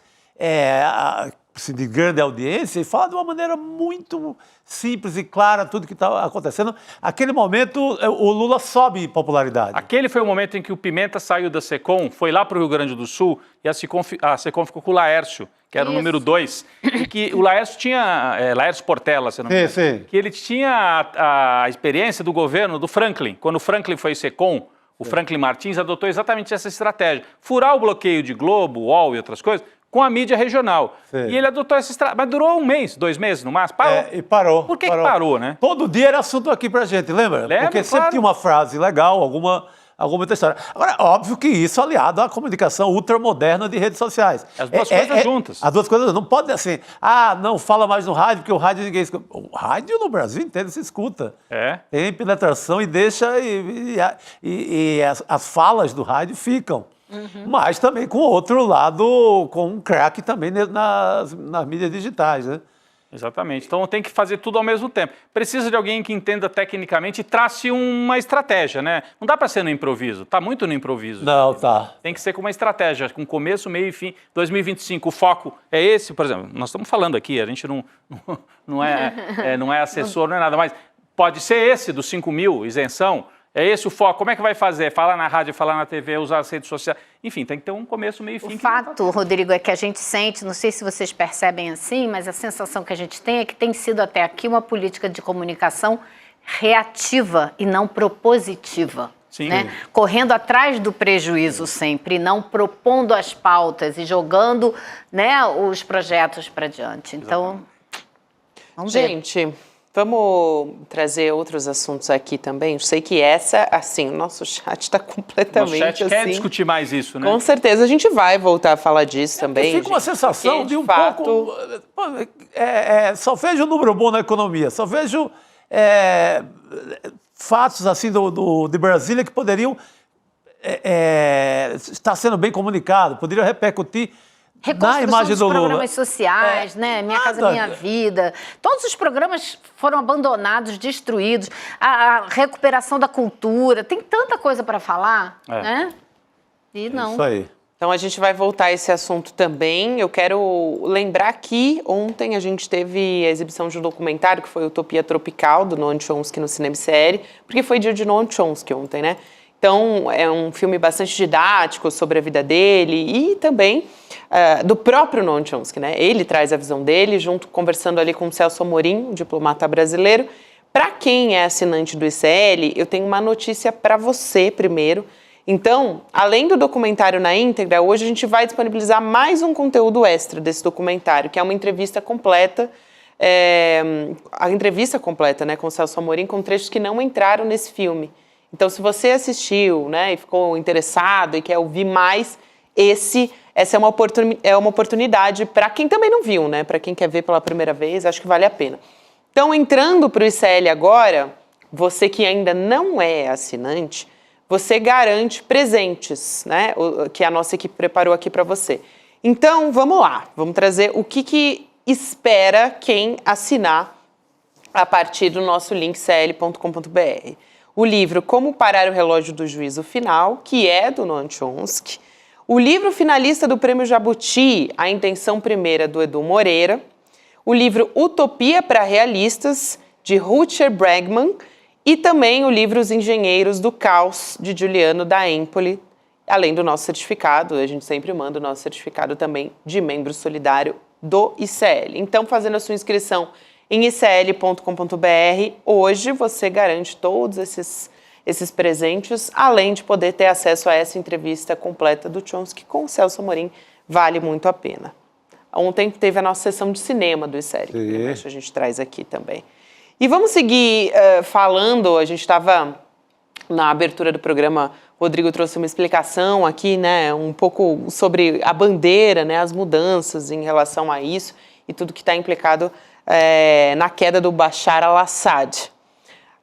de grande audiência, e fala de uma maneira muito simples e clara tudo que está acontecendo. Aquele momento, o Lula sobe em popularidade. Aquele foi o momento em que o Pimenta saiu da SECOM, foi lá para o Rio Grande do Sul, e a SECOM ficou com o Laércio, que era o número 2, e que o Laércio tinha, Laércio Portela, se não me engano, que ele tinha a experiência do governo do Franklin. Quando o Franklin foi SECOM, o Franklin Martins adotou exatamente essa estratégia. Furar o bloqueio de Globo, UOL e outras coisas com a mídia regional. Sim. E ele adotou essa estratégia, mas durou 1 mês, 2 meses no máximo, parou. E parou. Por que parou, né? Todo dia era assunto aqui pra gente, lembra? Lembra, Porque sempre claro. tinha uma frase legal, alguma outra história. Agora, óbvio que isso aliado à comunicação ultramoderna de redes sociais. As duas coisas juntas. As duas coisas, não pode assim, não fala mais no rádio, porque o rádio ninguém escuta. O rádio no Brasil inteiro se escuta. Tem penetração e deixa, e as falas do rádio ficam. Mas também com outro lado, com um craque também nas mídias digitais, né? Exatamente. Então tem que fazer tudo ao mesmo tempo. Precisa de alguém que entenda tecnicamente e trace uma estratégia, né? Não dá para ser no improviso. Tá muito no improviso. Não, tá. Tem que ser com uma estratégia, com começo, meio e fim. 2025, o foco é esse, por exemplo. Nós estamos falando aqui, a gente não é assessor, não é nada, mas pode ser esse dos 5 mil, isenção. É esse o foco. Como é que vai fazer? Falar na rádio, falar na TV, usar as redes sociais. Enfim, tem que ter um começo, meio e fim. O fato, Rodrigo, é que a gente sente, não sei se vocês percebem assim, mas a sensação que a gente tem é que tem sido até aqui uma política de comunicação reativa e não propositiva. Sim. Né? Correndo atrás do prejuízo sempre, não propondo as pautas e jogando, né, os projetos para diante. Então, vamos ver. Gente, vamos trazer outros assuntos aqui também. Eu sei que essa, assim, o nosso chat está completamente O chat quer assim. discutir mais isso, né? Com certeza, a gente vai voltar a falar disso também. Fica uma gente, sensação porque, de um fato, pouco... só vejo número bom na economia, só vejo fatos assim de Brasília que poderiam estar sendo bem comunicados, poderiam repercutir na Reconstrução imagem dos do Lula. programas sociais, né? Minha Casa Minha Vida. Todos os programas foram abandonados, destruídos. A recuperação da cultura. Tem tanta coisa para falar, né? E não. Isso aí. Então a gente vai voltar a esse assunto também. Eu quero lembrar que ontem a gente teve a exibição de um documentário que foi Utopia Tropical, do Noam Chomsky no Cinema Série, porque foi dia de Noam Chomsky ontem, né? Então é um filme bastante didático sobre a vida dele e também do próprio Noam Chomsky, né? Ele traz a visão dele, conversando ali com o Celso Amorim, um diplomata brasileiro. Para quem é assinante do ICL, eu tenho uma notícia para você primeiro. Então, além do documentário na íntegra, hoje a gente vai disponibilizar mais um conteúdo extra desse documentário, que é uma entrevista completa, a entrevista completa, né, com o Celso Amorim, com trechos que não entraram nesse filme. Então, se você assistiu, né, e ficou interessado e quer ouvir mais, essa é uma oportunidade para quem também não viu, né, para quem quer ver pela primeira vez, acho que vale a pena. Então, entrando para o ICL agora, você que ainda não é assinante, você garante presentes, né, que a nossa equipe preparou aqui para você. Então, vamos lá, vamos trazer o que espera quem assinar a partir do nosso link cl.com.br. O livro Como Parar o Relógio do Juízo Final, que é do Noam Chomsky. O livro finalista do Prêmio Jabuti, A Intenção Primeira, do Edu Moreira. O livro Utopia para Realistas, de Rutger Bregman. E também o livro Os Engenheiros do Caos, de Giuliano da Empoli, além do nosso certificado, a gente sempre manda o nosso certificado também de membro solidário do ICL. Então, fazendo a sua inscrição em icl.com.br, hoje você garante todos esses presentes, além de poder ter acesso a essa entrevista completa do Chomsky com o Celso Amorim, vale muito a pena. Ontem teve a nossa sessão de cinema do ICL, que a gente traz aqui também. E vamos seguir falando, a gente estava na abertura do programa, o Rodrigo trouxe uma explicação aqui, né, um pouco sobre a bandeira, né, as mudanças em relação a isso e tudo que está implicado na queda do Bashar al-Assad.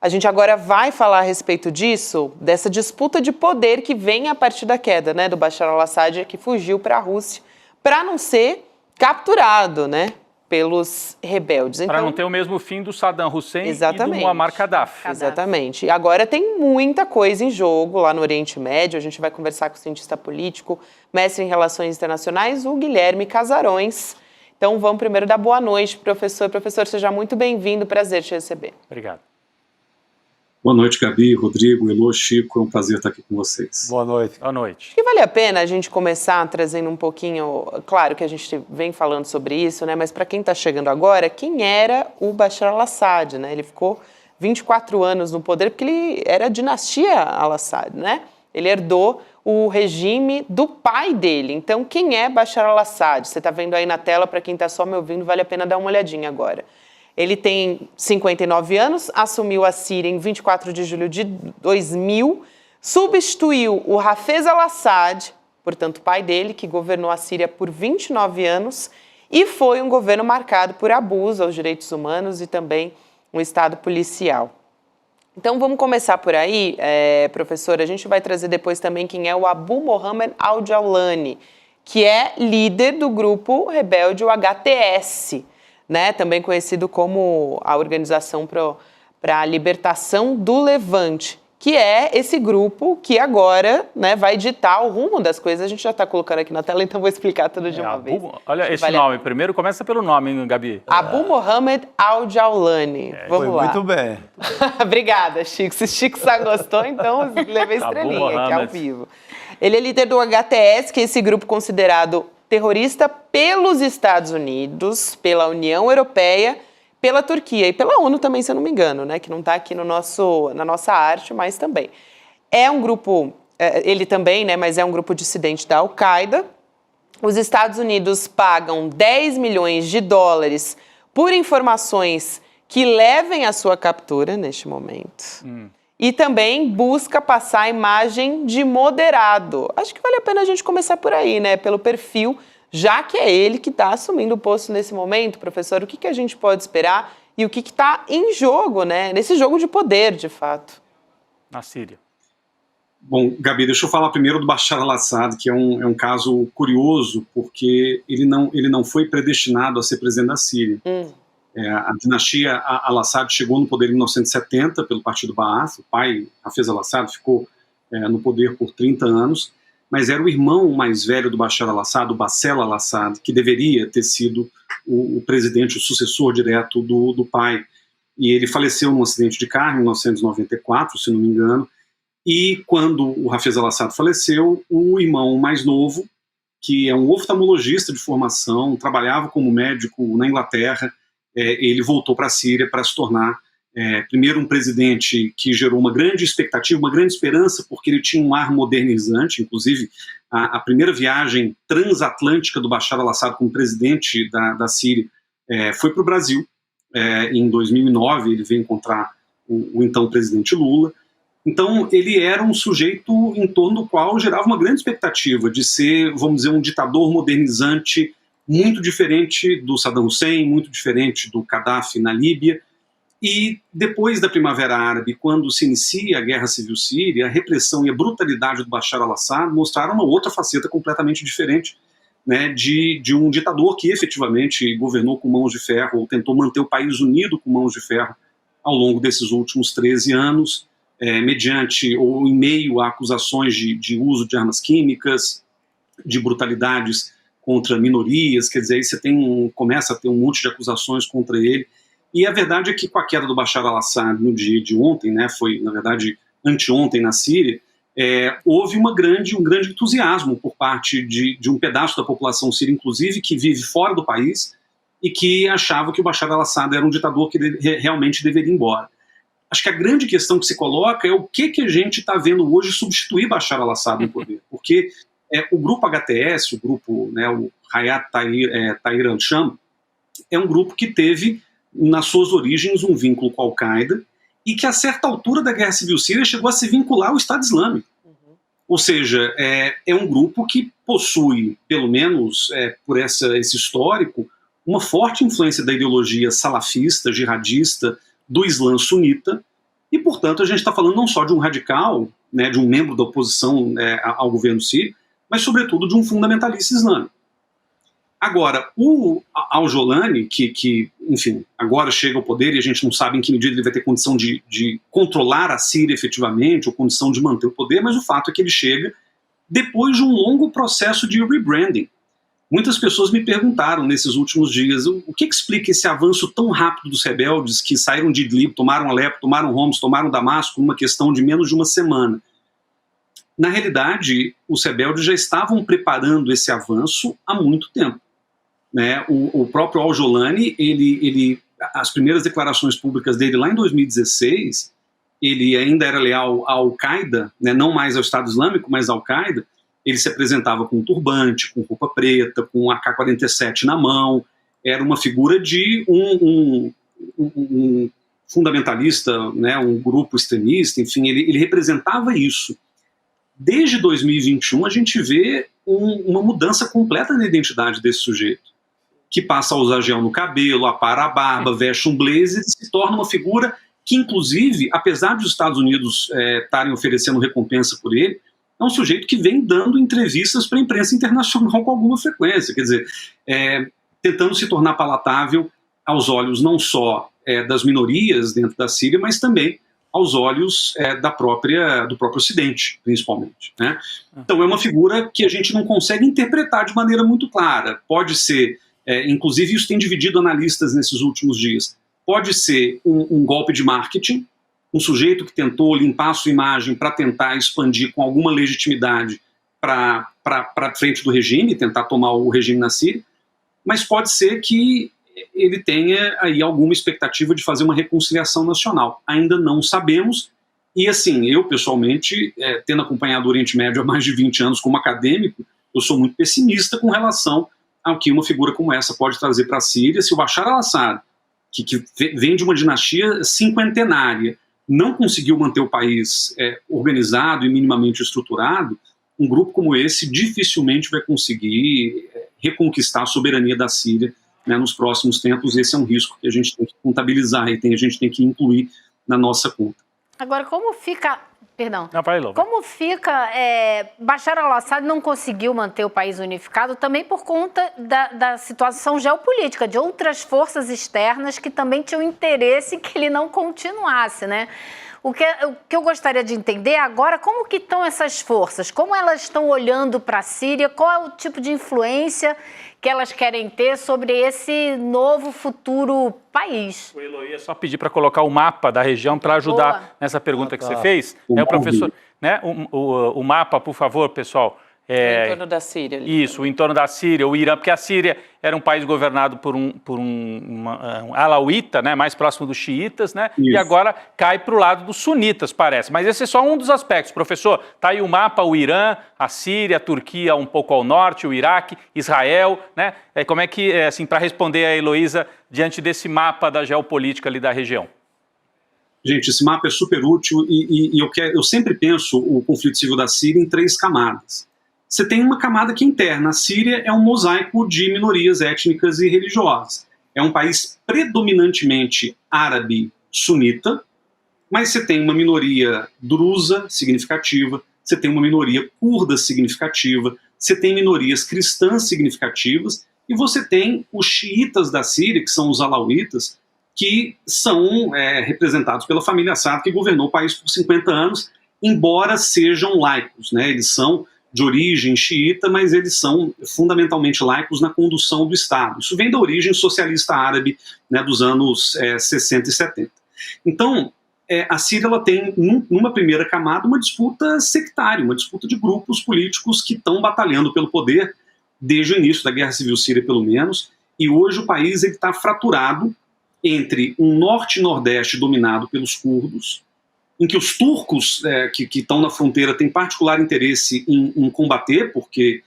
A gente agora vai falar a respeito disso, dessa disputa de poder que vem a partir da queda, né, do Bashar al-Assad, que fugiu para a Rússia, para não ser capturado, né, pelos rebeldes. Para então, não ter o mesmo fim do Saddam Hussein exatamente, e do Muammar Gaddafi. Exatamente. E agora tem muita coisa em jogo lá no Oriente Médio. A gente vai conversar com o cientista político, mestre em Relações Internacionais, o Guilherme Casarões. Então vamos primeiro dar boa noite, professor. Professor, seja muito bem-vindo, prazer te receber. Obrigado. Boa noite, Gabi, Rodrigo, Elô, Chico, é um prazer estar aqui com vocês. Boa noite. Boa noite. Acho que vale a pena a gente começar trazendo um pouquinho, claro que a gente vem falando sobre isso, né? Mas para quem está chegando agora, quem era o Bashar al-Assad, né? Ele ficou 24 anos no poder porque ele era a dinastia al-Assad, né? Ele herdou o regime do pai dele. Então, quem é Bashar al-Assad? Você está vendo aí na tela, para quem está só me ouvindo, vale a pena dar uma olhadinha agora. Ele tem 59 anos, assumiu a Síria em 24 de julho de 2000, substituiu o Hafez al-Assad, portanto, pai dele, que governou a Síria por 29 anos, e foi um governo marcado por abuso aos direitos humanos e também um estado policial. Então, vamos começar por aí, professora. A gente vai trazer depois também quem é o Abu Mohamed al-Jawlani, que é líder do grupo rebelde, o HTS, né? Também conhecido como a Organização para a Libertação do Levante, que é esse grupo que agora, né, vai ditar o rumo das coisas. A gente já está colocando aqui na tela, então vou explicar tudo de uma vez. Olha esse nome. Primeiro começa pelo nome, hein, Gabi? Abu Mohamed al-Jawlani. Vamos lá. Muito bem. Obrigada, Chico. Se Chico só gostou, então levei estrelinha aqui ao vivo. Ele é líder do HTS, que é esse grupo considerado terrorista pelos Estados Unidos, pela União Europeia, pela Turquia e pela ONU também, se eu não me engano, né, que não está aqui na nossa arte, mas também. É um grupo, ele também, né, mas é um grupo dissidente da Al-Qaeda. Os Estados Unidos pagam 10 milhões de dólares por informações que levem à sua captura neste momento. E também busca passar a imagem de moderado. Acho que vale a pena a gente começar por aí, né, pelo perfil, já que é ele que está assumindo o posto nesse momento. Professor, o que a gente pode esperar e o que está em jogo, né? Nesse jogo de poder, de fato? Na Síria. Bom, Gabi, deixa eu falar primeiro do Bashar al-Assad, que é um caso curioso, porque ele não foi predestinado a ser presidente da Síria. A dinastia al-Assad chegou no poder em 1970 pelo partido Ba'ath. O pai, Hafez al-Assad, ficou no poder por 30 anos, mas era o irmão mais velho do Bashar al-Assad, o Bassel al-Assad, que deveria ter sido o presidente, o sucessor direto do pai. E ele faleceu num acidente de carro em 1994, se não me engano, e quando o Hafez al-Assad faleceu, o irmão mais novo, que é um oftalmologista de formação, trabalhava como médico na Inglaterra, ele voltou para a Síria para se tornar primeiro um presidente que gerou uma grande expectativa, uma grande esperança, porque ele tinha um ar modernizante. Inclusive a primeira viagem transatlântica do Bashar al-Assad como presidente da Síria foi para o Brasil. Em 2009 ele veio encontrar o então presidente Lula. Então ele era um sujeito em torno do qual gerava uma grande expectativa de ser, vamos dizer, um ditador modernizante, muito diferente do Saddam Hussein, muito diferente do Gaddafi na Líbia. E depois da Primavera Árabe, quando se inicia a Guerra Civil Síria, a repressão e a brutalidade do Bashar al-Assad mostraram uma outra faceta completamente diferente, né, de um ditador que efetivamente governou com mãos de ferro, ou tentou manter o país unido com mãos de ferro ao longo desses últimos 13 anos, mediante ou em meio a acusações de uso de armas químicas, de brutalidades contra minorias. Quer dizer, aí você começa a ter um monte de acusações contra ele. E a verdade é que com a queda do Bashar al-Assad no dia de ontem, né, foi na verdade anteontem na Síria, houve um grande entusiasmo por parte de um pedaço da população síria, inclusive, que vive fora do país e que achava que o Bashar al-Assad era um ditador que realmente deveria ir embora. Acho que a grande questão que se coloca é o que a gente está vendo hoje substituir Bashar al-Assad no poder. Porque o grupo HTS, o grupo, né, o Hayat Tahrir al-Sham, é um grupo que teve nas suas origens um vínculo com a Al-Qaeda e que a certa altura da Guerra Civil Síria chegou a se vincular ao Estado Islâmico. Ou seja, é um grupo que possui, pelo menos por esse histórico, uma forte influência da ideologia salafista, jihadista, do Islã sunita, e portanto a gente está falando não só de um radical, né, de um membro da oposição ao governo sírio, mas sobretudo de um fundamentalista islâmico. Agora, o al-Jawlani, que, enfim, agora chega ao poder e a gente não sabe em que medida ele vai ter condição de controlar a Síria efetivamente, ou condição de manter o poder, mas o fato é que ele chega depois de um longo processo de rebranding. Muitas pessoas me perguntaram nesses últimos dias o que explica esse avanço tão rápido dos rebeldes que saíram de Idlib, tomaram Alepo, tomaram Homs, tomaram Damasco numa questão de menos de uma semana. Na realidade, os rebeldes já estavam preparando esse avanço há muito tempo. Né? O próprio al-Jawlani, as primeiras declarações públicas dele lá em 2016 ele ainda era leal à Al-Qaeda, né, não mais ao Estado Islâmico, mas à Al-Qaeda, ele se apresentava com um turbante, com roupa preta, com um AK-47 na mão, era uma figura de um fundamentalista, né, um grupo extremista, enfim, ele representava isso. Desde 2021 a gente vê uma mudança completa na identidade desse sujeito, que passa a usar gel no cabelo, apara a barba, veste um blazer e se torna uma figura que, inclusive, apesar dos Estados Unidos estarem oferecendo recompensa por ele, é um sujeito que vem dando entrevistas para a imprensa internacional com alguma frequência, quer dizer, tentando se tornar palatável aos olhos não só das minorias dentro da Síria, mas também aos olhos do próprio Ocidente, principalmente, né? Então é uma figura que a gente não consegue interpretar de maneira muito clara. Pode ser, inclusive isso tem dividido analistas nesses últimos dias, pode ser um golpe de marketing, um sujeito que tentou limpar a sua imagem para tentar expandir com alguma legitimidade para frente do regime, tentar tomar o regime na Síria, mas pode ser que ele tenha aí alguma expectativa de fazer uma reconciliação nacional. Ainda não sabemos, e assim, eu pessoalmente, tendo acompanhado o Oriente Médio há mais de 20 anos como acadêmico, eu sou muito pessimista com relação ao que uma figura como essa pode trazer para a Síria. Se o Bashar al-Assad, que vem de uma dinastia cinquentenária, não conseguiu manter o país organizado e minimamente estruturado, um grupo como esse dificilmente vai conseguir reconquistar a soberania da Síria, né, nos próximos tempos. Esse é um risco que a gente tem que contabilizar e a gente tem que incluir na nossa conta. Agora, como fica... Perdão. Não, vai, Lô. Como fica... Bashar al-Assad não conseguiu manter o país unificado também por conta da situação geopolítica, de outras forças externas que também tinham interesse que ele não continuasse, né? O que eu gostaria de entender agora, como que estão essas forças? Como elas estão olhando para a Síria? Qual é o tipo de influência que elas querem ter sobre esse novo futuro país? O Eloy, é só pedir para colocar o mapa da região para ajudar nessa pergunta que você fez. O professor, né? O mapa, por favor, pessoal. O entorno da Síria. Isso, o entorno da Síria, o Irã, porque a Síria era um país governado por um alauíta, né, mais próximo dos xiitas, né, e agora cai para o lado dos sunitas, parece. Mas esse é só um dos aspectos, professor. Está aí o mapa, o Irã, a Síria, a Turquia um pouco ao norte, o Iraque, Israel, né? Como é que, assim, para responder a Heloísa, diante desse mapa da geopolítica ali da região? Gente, esse mapa é super útil e eu sempre penso o conflito civil da Síria em 3 camadas. Você tem uma camada que é interna. A Síria é um mosaico de minorias étnicas e religiosas. É um país predominantemente árabe sunita, mas você tem uma minoria drusa significativa, você tem uma minoria curda significativa, você tem minorias cristãs significativas, e você tem os xiitas da Síria, que são os alauítas, que são representados pela família Assad, que governou o país por 50 anos, embora sejam laicos, né? Eles são de origem xiita, mas eles são fundamentalmente laicos na condução do Estado. Isso vem da origem socialista árabe, né, dos anos 60 e 70. Então, a Síria ela tem, numa primeira camada, uma disputa sectária, uma disputa de grupos políticos que estão batalhando pelo poder desde o início da Guerra Civil Síria, pelo menos, e hoje o país está fraturado entre um norte e nordeste dominado pelos curdos, em que os turcos que estão na fronteira têm particular interesse em combater, porque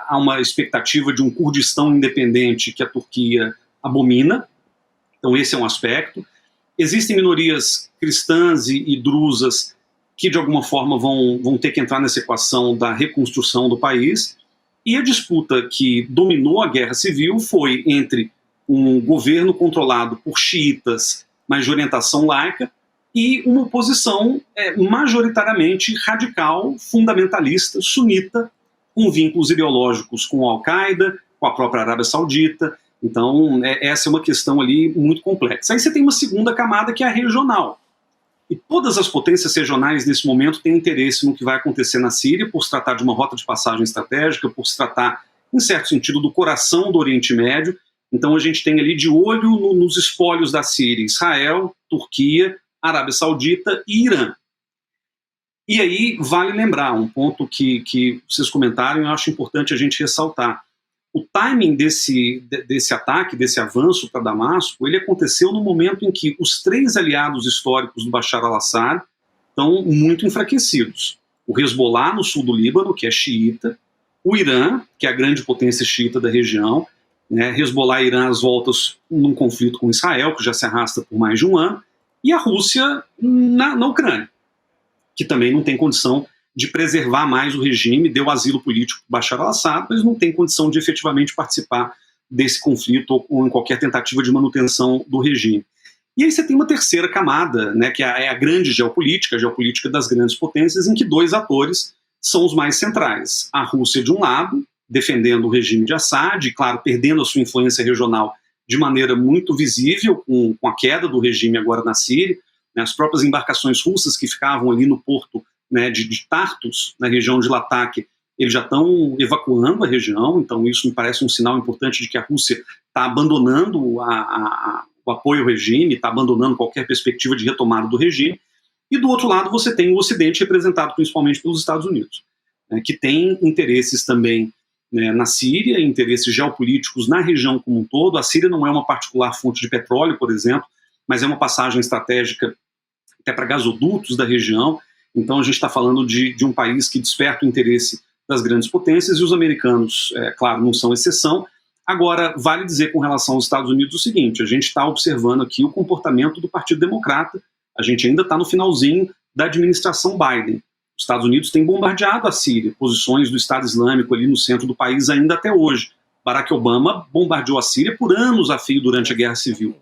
há uma expectativa de um Kurdistão independente que a Turquia abomina. Então esse é um aspecto. Existem minorias cristãs e drusas que de alguma forma vão ter que entrar nessa equação da reconstrução do país. E a disputa que dominou a guerra civil foi entre um governo controlado por xiitas, mas de orientação laica, e uma oposição majoritariamente radical, fundamentalista, sunita, com vínculos ideológicos com a Al-Qaeda, com a própria Arábia Saudita. Então, essa é uma questão ali muito complexa. Aí você tem uma segunda camada que é a regional. E todas as potências regionais, nesse momento, têm interesse no que vai acontecer na Síria, por se tratar de uma rota de passagem estratégica, por se tratar, em certo sentido, do coração do Oriente Médio. Então, a gente tem ali de olho nos espólios da Síria Israel, Turquia, Arábia Saudita e Irã. E aí vale lembrar um ponto que vocês comentaram e eu acho importante a gente ressaltar. O timing desse ataque, desse avanço para Damasco, ele aconteceu no momento em que os 3 aliados históricos do Bashar al-Assad estão muito enfraquecidos. O Hezbollah, no sul do Líbano, que é xiita, o Irã, que é a grande potência xiita da região, né, Hezbollah e Irã às voltas num conflito com Israel, que já se arrasta por mais de um ano, e a Rússia na Ucrânia, que também não tem condição de preservar mais o regime, deu asilo político para Bashar al-Assad, mas não tem condição de efetivamente participar desse conflito ou em qualquer tentativa de manutenção do regime. E aí você tem uma terceira camada, né, que é a grande geopolítica, a geopolítica das grandes potências, em que 2 atores são os mais centrais. A Rússia, de um lado, defendendo o regime de Assad, e, claro, perdendo a sua influência regional de maneira muito visível, com a queda do regime agora na Síria, né, as próprias embarcações russas que ficavam ali no porto, né, de Tartus, na região de Latakia, eles já estão evacuando a região, então isso me parece um sinal importante de que a Rússia está abandonando o apoio ao regime, está abandonando qualquer perspectiva de retomada do regime, e do outro lado você tem o Ocidente representado principalmente pelos Estados Unidos, né, que tem interesses também, né, na Síria, interesses geopolíticos na região como um todo. A Síria não é uma particular fonte de petróleo, por exemplo, mas é uma passagem estratégica até para gasodutos da região. Então a gente está falando de um país que desperta o interesse das grandes potências, e os americanos, claro, não são exceção. Agora, vale dizer com relação aos Estados Unidos o seguinte: a gente está observando aqui o comportamento do Partido Democrata, a gente ainda está no finalzinho da administração Biden. Os Estados Unidos têm bombardeado a Síria, posições do Estado Islâmico ali no centro do país ainda até hoje. Barack Obama bombardeou a Síria por anos a fio durante a Guerra Civil.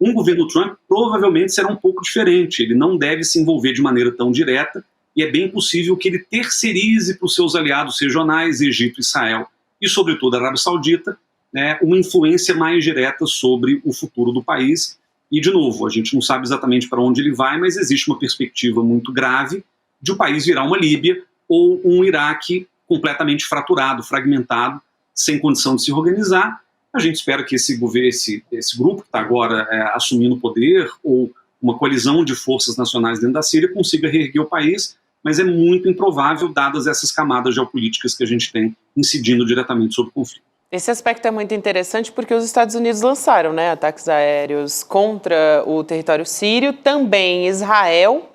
Um governo Trump provavelmente será um pouco diferente, ele não deve se envolver de maneira tão direta, e é bem possível que ele terceirize para os seus aliados regionais, Egito e Israel, e sobretudo a Arábia Saudita, né, uma influência mais direta sobre o futuro do país. E, de novo, a gente não sabe exatamente para onde ele vai, mas existe uma perspectiva muito grave de o país virar uma Líbia ou um Iraque completamente fraturado, fragmentado, sem condição de se organizar. A gente espera que esse grupo que está agora assumindo o poder, ou uma coalizão de forças nacionais dentro da Síria, consiga reerguer o país, mas é muito improvável, dadas essas camadas geopolíticas que a gente tem incidindo diretamente sobre o conflito. Esse aspecto é muito interessante porque os Estados Unidos lançaram, né, ataques aéreos contra o território sírio, também Israel,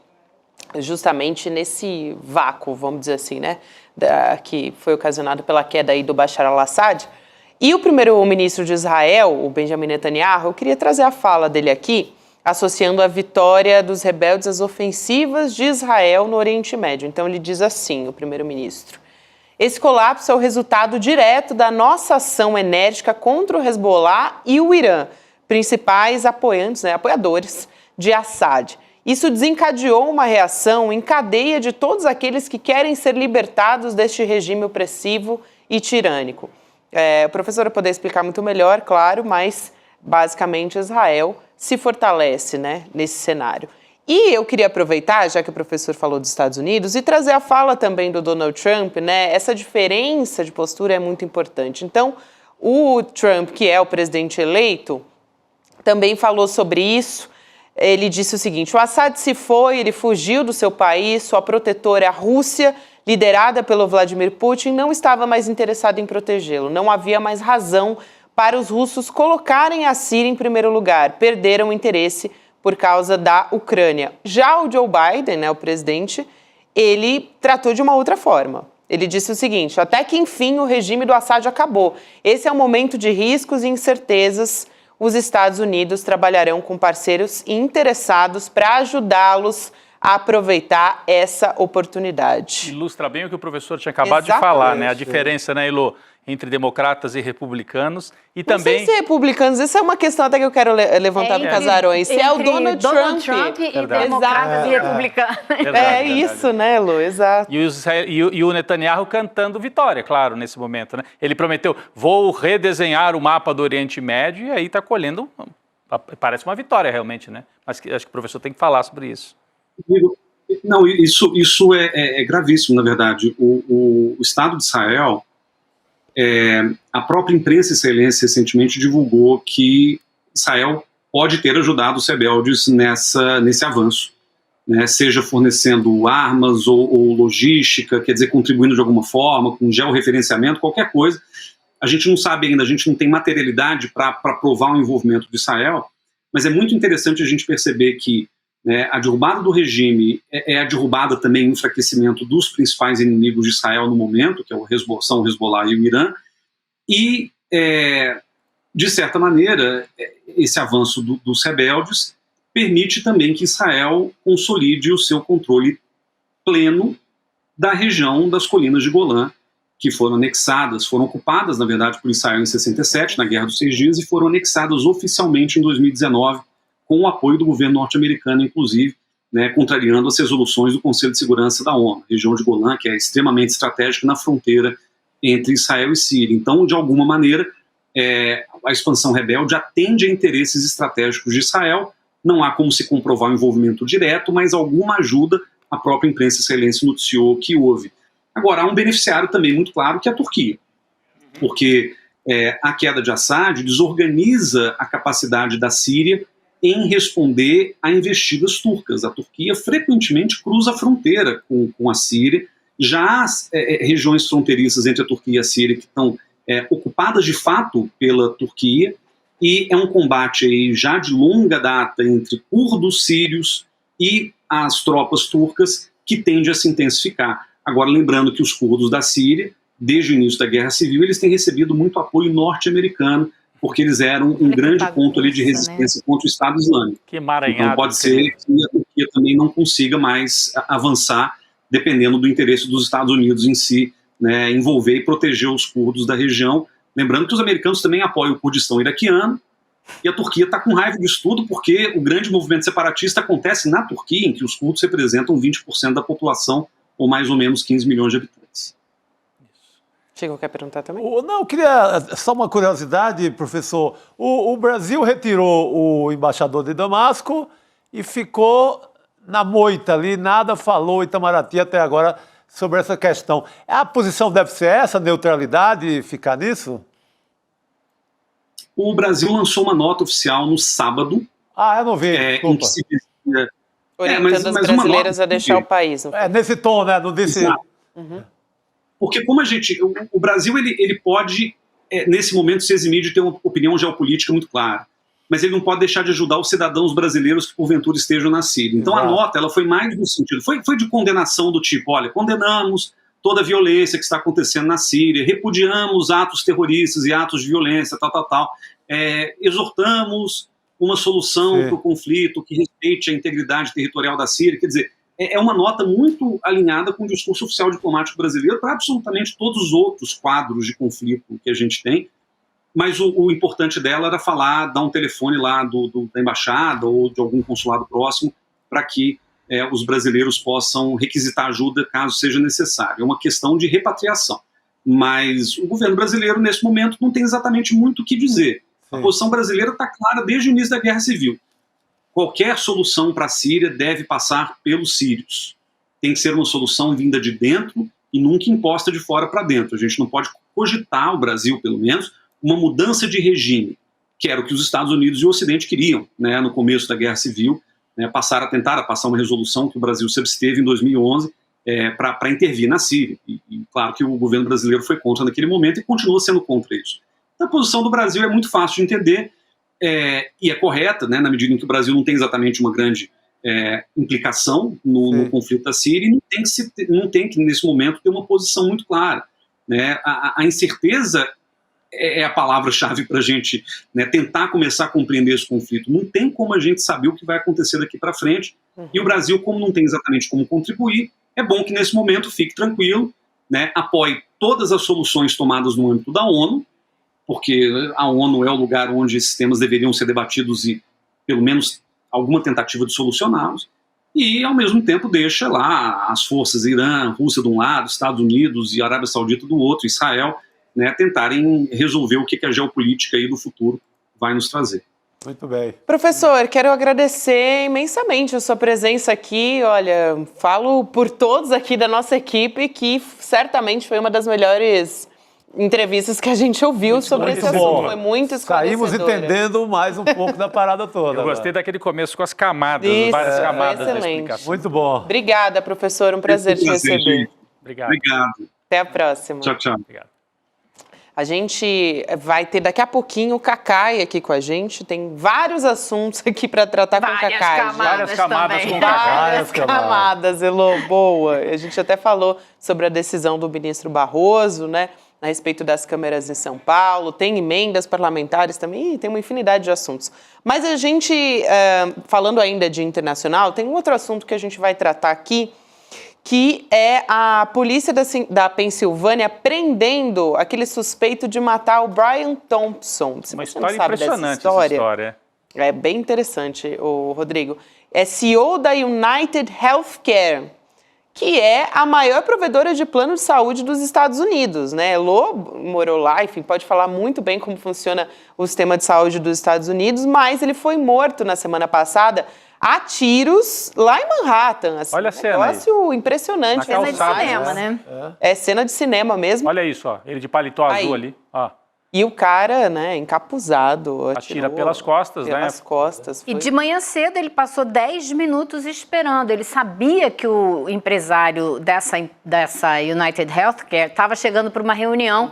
justamente nesse vácuo, vamos dizer assim, né, que foi ocasionado pela queda aí do Bashar al-Assad. E o primeiro-ministro de Israel, o Benjamin Netanyahu, eu queria trazer a fala dele aqui, associando a vitória dos rebeldes às ofensivas de Israel no Oriente Médio. Então ele diz assim, o primeiro-ministro: esse colapso é o resultado direto da nossa ação enérgica contra o Hezbollah e o Irã, principais apoiadores de Assad. Isso desencadeou uma reação em cadeia de todos aqueles que querem ser libertados deste regime opressivo e tirânico. A professora poderia explicar muito melhor, claro, mas basicamente Israel se fortalece, né, nesse cenário. E eu queria aproveitar, já que o professor falou dos Estados Unidos, e trazer a fala também do Donald Trump, né? Essa diferença de postura é muito importante. Então, o Trump, que é o presidente eleito, também falou sobre isso. Ele disse o seguinte: o Assad se foi, ele fugiu do seu país, sua protetora, a Rússia, liderada pelo Vladimir Putin, não estava mais interessada em protegê-lo. Não havia mais razão para os russos colocarem a Síria em primeiro lugar. Perderam o interesse por causa da Ucrânia. Já o Joe Biden, né, o presidente, ele tratou de uma outra forma. Ele disse o seguinte: até que enfim o regime do Assad acabou. Esse é um momento de riscos e incertezas. Os Estados Unidos trabalharão com parceiros interessados para ajudá-los a aproveitar essa oportunidade. Ilustra bem o que o professor tinha acabado de falar, né? A diferença, né, Ilô, entre democratas e republicanos. E não também... sei se republicanos, essa é uma questão até que eu quero levantar para casarões. Se é o Donald Trump e democratas e republicanos. Isso, né, Lu? Exato. E o Netanyahu cantando vitória, claro, nesse momento, né? Ele prometeu: vou redesenhar o mapa do Oriente Médio, e aí está colhendo, parece uma vitória realmente, né? Mas acho que o professor tem que falar sobre isso. Não, isso é gravíssimo, na verdade. O Estado de Israel, a própria imprensa israelense recentemente divulgou que Israel pode ter ajudado os rebeldes nesse avanço, né, seja fornecendo armas ou logística, quer dizer, contribuindo de alguma forma, com georreferenciamento, qualquer coisa. A gente não sabe ainda, a gente não tem materialidade para provar o envolvimento de Israel, mas é muito interessante a gente perceber que, né, a derrubada do regime é a derrubada também e o enfraquecimento dos principais inimigos de Israel no momento, que é o Hezbollah e o Irã, e, de certa maneira, esse avanço dos rebeldes permite também que Israel consolide o seu controle pleno da região das colinas de Golã, que foram anexadas, foram ocupadas, na verdade, por Israel em 67, na Guerra dos 6 Dias, e foram anexadas oficialmente em 2019, com o apoio do governo norte-americano, inclusive, né, contrariando as resoluções do Conselho de Segurança da ONU, a região de Golã, que é extremamente estratégica na fronteira entre Israel e Síria. Então, de alguma maneira, a expansão rebelde atende a interesses estratégicos de Israel. Não há como se comprovar o envolvimento direto, mas alguma ajuda a própria imprensa israelense noticiou que houve. Agora, há um beneficiário também muito claro, que é a Turquia, porque a queda de Assad desorganiza a capacidade da Síria em responder a investidas turcas. A Turquia frequentemente cruza a fronteira com a Síria. Já há regiões fronteiriças entre a Turquia e a Síria que estão ocupadas de fato pela Turquia, e é um combate aí já de longa data entre curdos sírios e as tropas turcas, que tende a se intensificar. Agora, lembrando que os curdos da Síria, desde o início da Guerra Civil, eles têm recebido muito apoio norte-americano, porque eles eram um grande ponto ali de resistência, né, contra o Estado Islâmico. Que emaranhado. Então pode ser que a Turquia também não consiga mais avançar, dependendo do interesse dos Estados Unidos em si, né, envolver e proteger os curdos da região. Lembrando que os americanos também apoiam o Kurdistão iraquiano, e a Turquia está com raiva disso tudo, porque o grande movimento separatista acontece na Turquia, em que os curdos representam 20% da população, ou mais ou menos 15 milhões de habitantes. Chico, quer perguntar também? Não, eu queria só uma curiosidade, professor. O Brasil retirou o embaixador de Damasco e ficou na moita ali, nada falou Itamaraty até agora sobre essa questão. A posição deve ser essa, neutralidade, ficar nisso? O Brasil lançou uma nota oficial no sábado. Eu não vi, em que se dizia, orientando as brasileiras a deixar o país. Nesse tom, né? Não desse... Uhum. Porque como o Brasil ele pode, nesse momento, se eximir de ter uma opinião geopolítica muito clara, mas ele não pode deixar de ajudar os cidadãos brasileiros que porventura estejam na Síria. Então a nota ela foi mais no sentido, foi de condenação do tipo, olha, condenamos toda a violência que está acontecendo na Síria, repudiamos atos terroristas e atos de violência, exortamos uma solução para o conflito que respeite a integridade territorial da Síria. Quer dizer, é uma nota muito alinhada com o discurso oficial diplomático brasileiro para absolutamente todos os outros quadros de conflito que a gente tem, mas o importante dela era dar um telefone lá da embaixada ou de algum consulado próximo para que os brasileiros possam requisitar ajuda caso seja necessário. É uma questão de repatriação, mas o governo brasileiro nesse momento não tem exatamente muito o que dizer. A posição brasileira está clara desde o início da Guerra Civil. Qualquer solução para a Síria deve passar pelos sírios. Tem que ser uma solução vinda de dentro e nunca imposta de fora para dentro. A gente não pode cogitar, o Brasil pelo menos, uma mudança de regime, que era o que os Estados Unidos e o Ocidente queriam, né, no começo da Guerra Civil, né, tentar passar uma resolução que o Brasil se absteve em 2011 para intervir na Síria. E claro que o governo brasileiro foi contra naquele momento e continua sendo contra isso. Então, a posição do Brasil é muito fácil de entender, e é correta, né, na medida em que o Brasil não tem exatamente uma grande implicação no conflito da Síria, e não tem que, nesse momento, ter uma posição muito clara. Né? A incerteza é a palavra-chave para a gente, né, tentar começar a compreender esse conflito. Não tem como a gente saber o que vai acontecer daqui para frente, e o Brasil, como não tem exatamente como contribuir, é bom que nesse momento fique tranquilo, né, apoie todas as soluções tomadas no âmbito da ONU, porque a ONU é o lugar onde esses temas deveriam ser debatidos e, pelo menos, alguma tentativa de solucioná-los, e, ao mesmo tempo, deixa lá as forças Irã, Rússia de um lado, Estados Unidos e Arábia Saudita do outro, Israel, né, tentarem resolver o que a geopolítica aí do futuro vai nos trazer. Muito bem. Professor, quero agradecer imensamente a sua presença aqui. Olha, falo por todos aqui da nossa equipe que certamente foi uma das melhores entrevistas que a gente ouviu sobre esse assunto. Foi muito esclarecedora. Saímos entendendo mais um pouco da parada toda. Eu gostei daquele começo com as camadas, várias camadas da explicação. Muito bom. Obrigada, professor. Um prazer te receber. Obrigado. Obrigado. Até a próxima. Tchau, tchau. Obrigado. A gente vai ter daqui a pouquinho o Cacai aqui com a gente. Tem vários assuntos aqui para tratar com o Cacai. Várias camadas também. com o Cacai. Várias camadas, Elô, boa. A gente até falou sobre a decisão do ministro Barroso, né, a respeito das câmeras em São Paulo. Tem emendas parlamentares também, tem uma infinidade de assuntos. Mas a gente, falando ainda de internacional, tem um outro assunto que a gente vai tratar aqui, que é a polícia da Pensilvânia prendendo aquele suspeito de matar o Brian Thompson. Uma história impressionante essa história. É bem interessante, o Rodrigo. É CEO da United Healthcare, que é a maior provedora de plano de saúde dos Estados Unidos, né? Elô morou lá, enfim, pode falar muito bem como funciona o sistema de saúde dos Estados Unidos, mas ele foi morto na semana passada a tiros lá em Manhattan. Assim, olha a cena negócio impressionante. Cena de cinema, né? É cena de cinema mesmo. Olha isso, ó. Ele de paletó azul ali. Ó. E o cara, né, encapuzado. Atira pelas costas, né? Pelas costas. E de manhã cedo ele passou 10 minutos esperando. Ele sabia que o empresário dessa United Healthcare estava chegando para uma reunião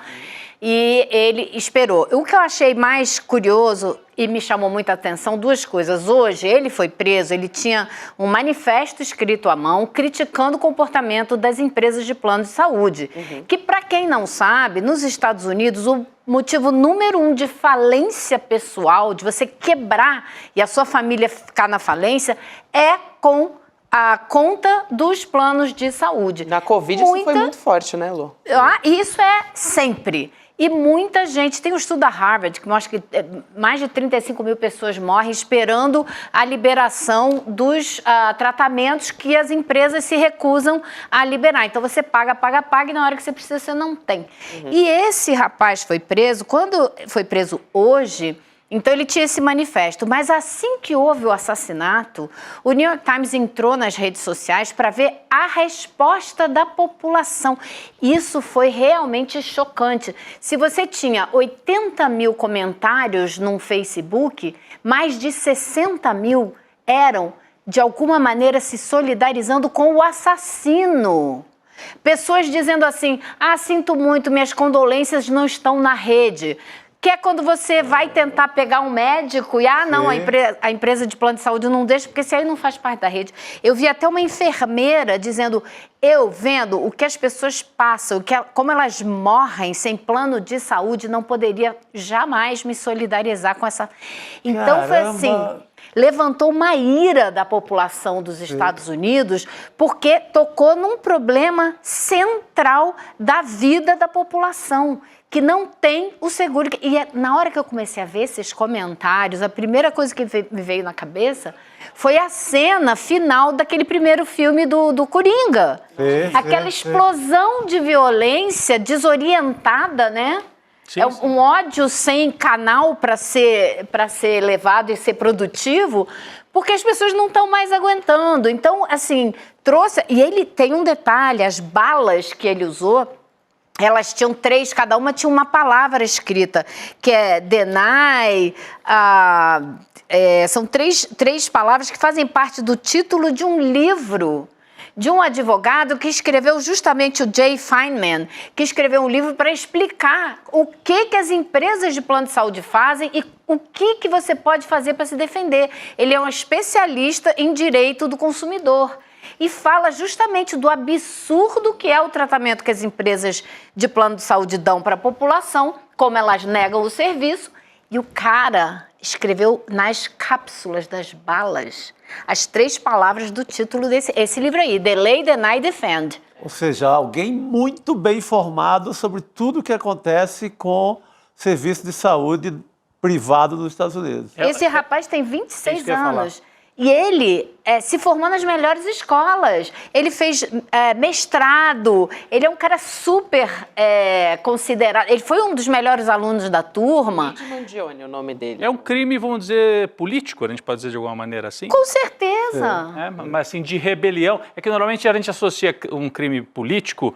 e ele esperou. O que eu achei mais curioso e me chamou muita atenção, duas coisas. Hoje ele foi preso, ele tinha um manifesto escrito à mão criticando o comportamento das empresas de plano de saúde. Que, para quem não sabe, nos Estados Unidos, o motivo número 1 de falência pessoal, de você quebrar e a sua família ficar na falência, é com a conta dos planos de saúde. Na Covid isso foi muito forte, né, Lu? Isso é sempre. E muita gente, tem um estudo da Harvard que mostra que mais de 35 mil pessoas morrem esperando a liberação dos tratamentos que as empresas se recusam a liberar. Então você paga e na hora que você precisa você não tem. E esse rapaz foi preso, quando foi preso hoje, então ele tinha esse manifesto, mas assim que houve o assassinato, o New York Times entrou nas redes sociais para ver a resposta da população. Isso foi realmente chocante. Se você tinha 80 mil comentários num Facebook, mais de 60 mil eram, de alguma maneira, se solidarizando com o assassino. Pessoas dizendo assim, sinto muito, minhas condolências não estão na rede. Que é quando você vai tentar pegar um médico e, não, a empresa de plano de saúde não deixa, porque esse aí não faz parte da rede. Eu vi até uma enfermeira dizendo, eu vendo o que as pessoas passam, como elas morrem sem plano de saúde, não poderia jamais me solidarizar com essa... Então foi assim... Levantou uma ira da população dos Estados Unidos porque tocou num problema central da vida da população, que não tem o seguro. E na hora que eu comecei a ver esses comentários, a primeira coisa que me veio na cabeça foi a cena final daquele primeiro filme do Coringa. Aquela explosão de violência desorientada, né? Sim, é um ódio sem canal para ser levado e ser produtivo, porque as pessoas não estão mais aguentando. Então, assim, trouxe... E ele tem um detalhe, as balas que ele usou, elas tinham 3, cada uma tinha uma palavra escrita, que é deny, são três palavras que fazem parte do título de um livro, de um advogado que escreveu justamente, o Jay Feinman, que escreveu um livro para explicar o que as empresas de plano de saúde fazem e o que você pode fazer para se defender. Ele é um especialista em direito do consumidor e fala justamente do absurdo que é o tratamento que as empresas de plano de saúde dão para a população, como elas negam o serviço, e o cara escreveu nas cápsulas das balas as 3 palavras do título desse livro aí, Delay, Deny, Defend. Ou seja, alguém muito bem informado sobre tudo o que acontece com serviço de saúde privado nos Estados Unidos. Esse rapaz tem 26 anos. E ele se formou nas melhores escolas. Ele fez mestrado. Ele é um cara super considerado. Ele foi um dos melhores alunos da turma. Luigi Mangione é o nome dele. É um crime, vamos dizer, político, a gente pode dizer de alguma maneira assim? Com certeza. Mas assim, de rebelião. É que normalmente a gente associa um crime político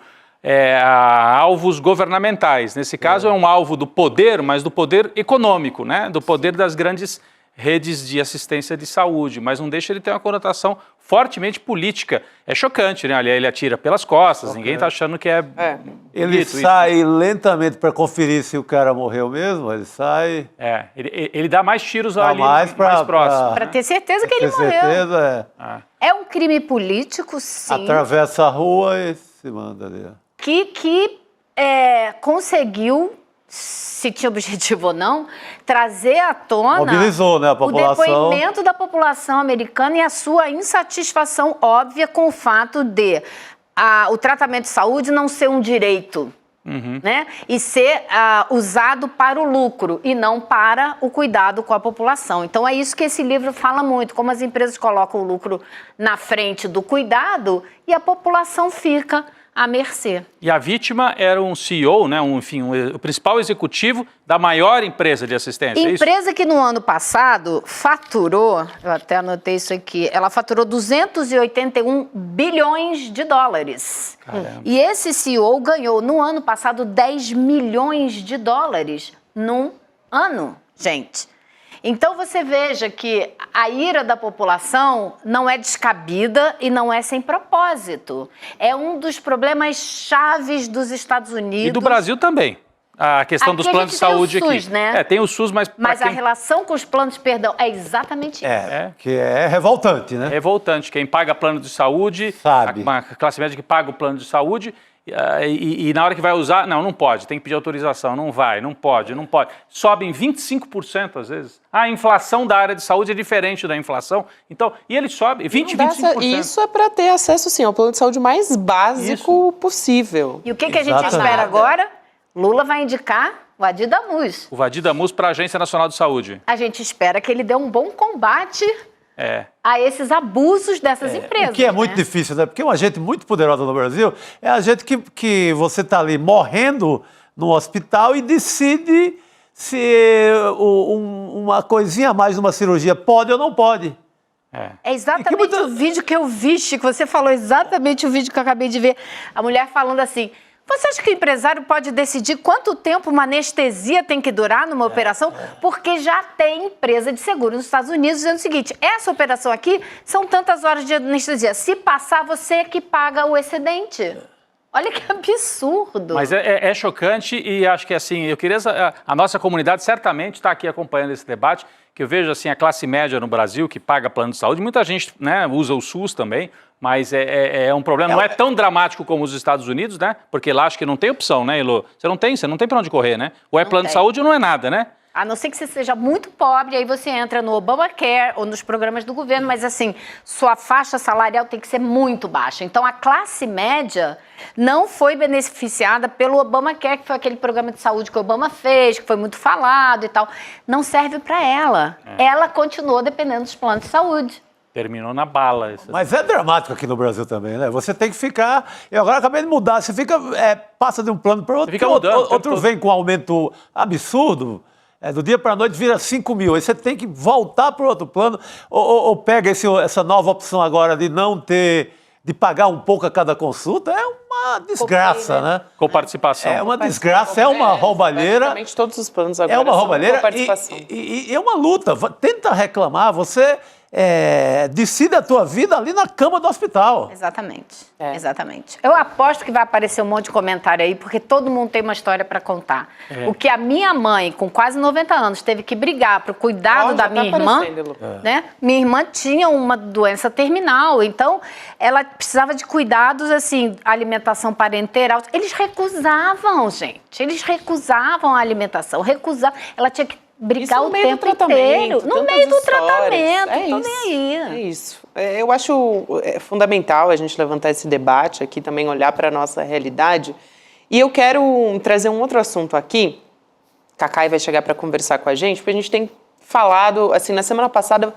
a alvos governamentais. Nesse caso é um alvo do poder, mas do poder econômico, né? Do poder das grandes redes de assistência de saúde, mas não deixa ele ter uma conotação fortemente política. É chocante, né? Ele atira pelas costas, ninguém está achando que é... Ele sai lentamente para conferir se o cara morreu mesmo, ele sai... Ele dá mais tiros ali mais próximo. Para ter certeza que ele morreu. Certeza, É um crime político, sim. Atravessa a rua e se manda ali. Que conseguiu, se tinha objetivo ou não, trazer à tona mobilizou, né, a população. O depoimento da população americana e a sua insatisfação óbvia com o fato de o tratamento de saúde não ser um direito, né, e ser usado para o lucro e não para o cuidado com a população. Então é isso que esse livro fala muito, como as empresas colocam o lucro na frente do cuidado e a população fica à mercê. E a vítima era um CEO, né, o principal executivo da maior empresa de assistência. Empresa que no ano passado faturou, eu até anotei isso aqui, ela faturou 281 bilhões de dólares. Caramba. E esse CEO ganhou no ano passado 10 milhões de dólares num ano, gente. Então você veja que a ira da população não é descabida e não é sem propósito. É um dos problemas chaves dos Estados Unidos. E do Brasil também. A questão dos planos de saúde aqui. Tem o SUS, né? Tem o SUS, mas... Mas a relação com os planos, perdão, é exatamente isso. Que é revoltante, né? É revoltante. Quem paga plano de saúde, sabe. Uma classe média que paga o plano de saúde... E na hora que vai usar, não pode, tem que pedir autorização, não pode. Sobe em 25% às vezes. A inflação da área de saúde é diferente da inflação, então, e ele sobe 25%. Isso é para ter acesso, sim, ao plano de saúde mais básico possível. E o que a gente espera agora? Lula vai indicar o Vadir Damus. O Vadir Damus para a Agência Nacional de Saúde. A gente espera que ele dê um bom combate a esses abusos dessas empresas. O que é muito difícil, né? Porque uma gente muito poderosa no Brasil é a gente que você está ali morrendo no hospital e decide se uma coisinha a mais numa cirurgia pode ou não pode. É exatamente o vídeo que eu vi, Chico. Você falou exatamente o vídeo que eu acabei de ver. A mulher falando assim... Você acha que o empresário pode decidir quanto tempo uma anestesia tem que durar numa operação? Porque já tem empresa de seguro nos Estados Unidos dizendo o seguinte, essa operação aqui são tantas horas de anestesia. Se passar, você é que paga o excedente. Olha que absurdo. Mas é chocante e acho que assim, eu queria... A nossa comunidade certamente está aqui acompanhando esse debate, que eu vejo assim, a classe média no Brasil que paga plano de saúde, muita gente, né, usa o SUS também, mas é um problema, não é tão dramático como os Estados Unidos, né? Porque lá acho que não tem opção, né, Elô? Você não tem para onde correr, né? Ou é plano de saúde ou não é nada, né? A não ser que você seja muito pobre, aí você entra no Obamacare ou nos programas do governo, mas assim, sua faixa salarial tem que ser muito baixa. Então a classe média não foi beneficiada pelo Obamacare, que foi aquele programa de saúde que o Obama fez, que foi muito falado e tal. Não serve para ela. Ela continuou dependendo dos planos de saúde. Terminou na bala. Mas é dramático aqui no Brasil também, né? Você tem que ficar... Eu agora acabei de mudar. Você fica... passa de um plano para outro. Você fica mudando. Outro vem com um aumento absurdo. Do dia para a noite vira 5 mil. Aí você tem que voltar para o outro plano. Ou pega essa nova opção agora de não ter... De pagar um pouco a cada consulta. É uma desgraça, né? Com participação. É uma desgraça. É uma roubalheira. Praticamente todos os planos agora é uma roubalheira com participação. E é uma luta. Tenta reclamar. Você... decide a tua vida ali na cama do hospital. Exatamente, exatamente. Eu aposto que vai aparecer um monte de comentário aí, porque todo mundo tem uma história para contar. O que a minha mãe, com quase 90 anos, teve que brigar pro cuidado da minha irmã, né? Minha irmã tinha uma doença terminal, então ela precisava de cuidados, assim, alimentação parenteral. Eles recusavam, gente. Eles recusavam a alimentação, ela tinha que brigar o tempo inteiro. No meio do tratamento. É isso. Eu acho fundamental a gente levantar esse debate aqui, também olhar para a nossa realidade. E eu quero trazer um outro assunto aqui. Cacai vai chegar para conversar com a gente, porque a gente tem falado, assim, na semana passada,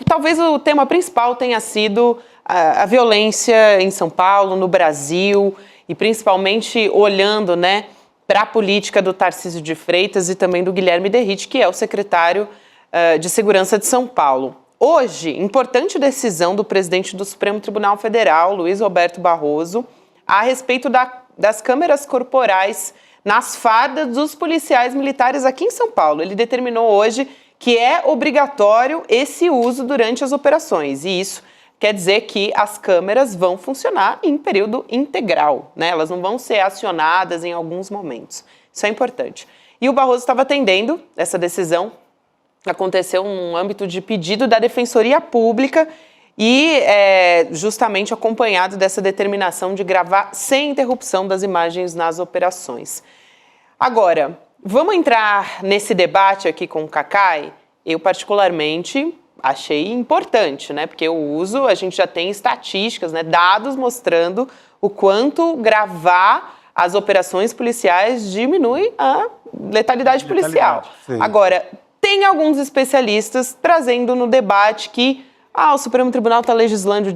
talvez o tema principal tenha sido a violência em São Paulo, no Brasil, e principalmente olhando, né, para a política do Tarcísio de Freitas e também do Guilherme Derrite, que é o secretário de Segurança de São Paulo. Hoje, importante decisão do presidente do Supremo Tribunal Federal, Luiz Roberto Barroso, a respeito das câmeras corporais nas fardas dos policiais militares aqui em São Paulo. Ele determinou hoje que é obrigatório esse uso durante as operações. E isso quer dizer que as câmeras vão funcionar em período integral, né? Elas não vão ser acionadas em alguns momentos. Isso é importante. E o Barroso estava atendendo essa decisão. Aconteceu no âmbito de pedido da Defensoria Pública e justamente acompanhado dessa determinação de gravar sem interrupção das imagens nas operações. Agora, vamos entrar nesse debate aqui com o Cacai? Eu, particularmente, achei importante, né? Porque o uso, a gente já tem estatísticas, né? Dados mostrando o quanto gravar as operações policiais diminui a letalidade policial. Sim. Agora, tem alguns especialistas trazendo no debate que o Supremo Tribunal está legislando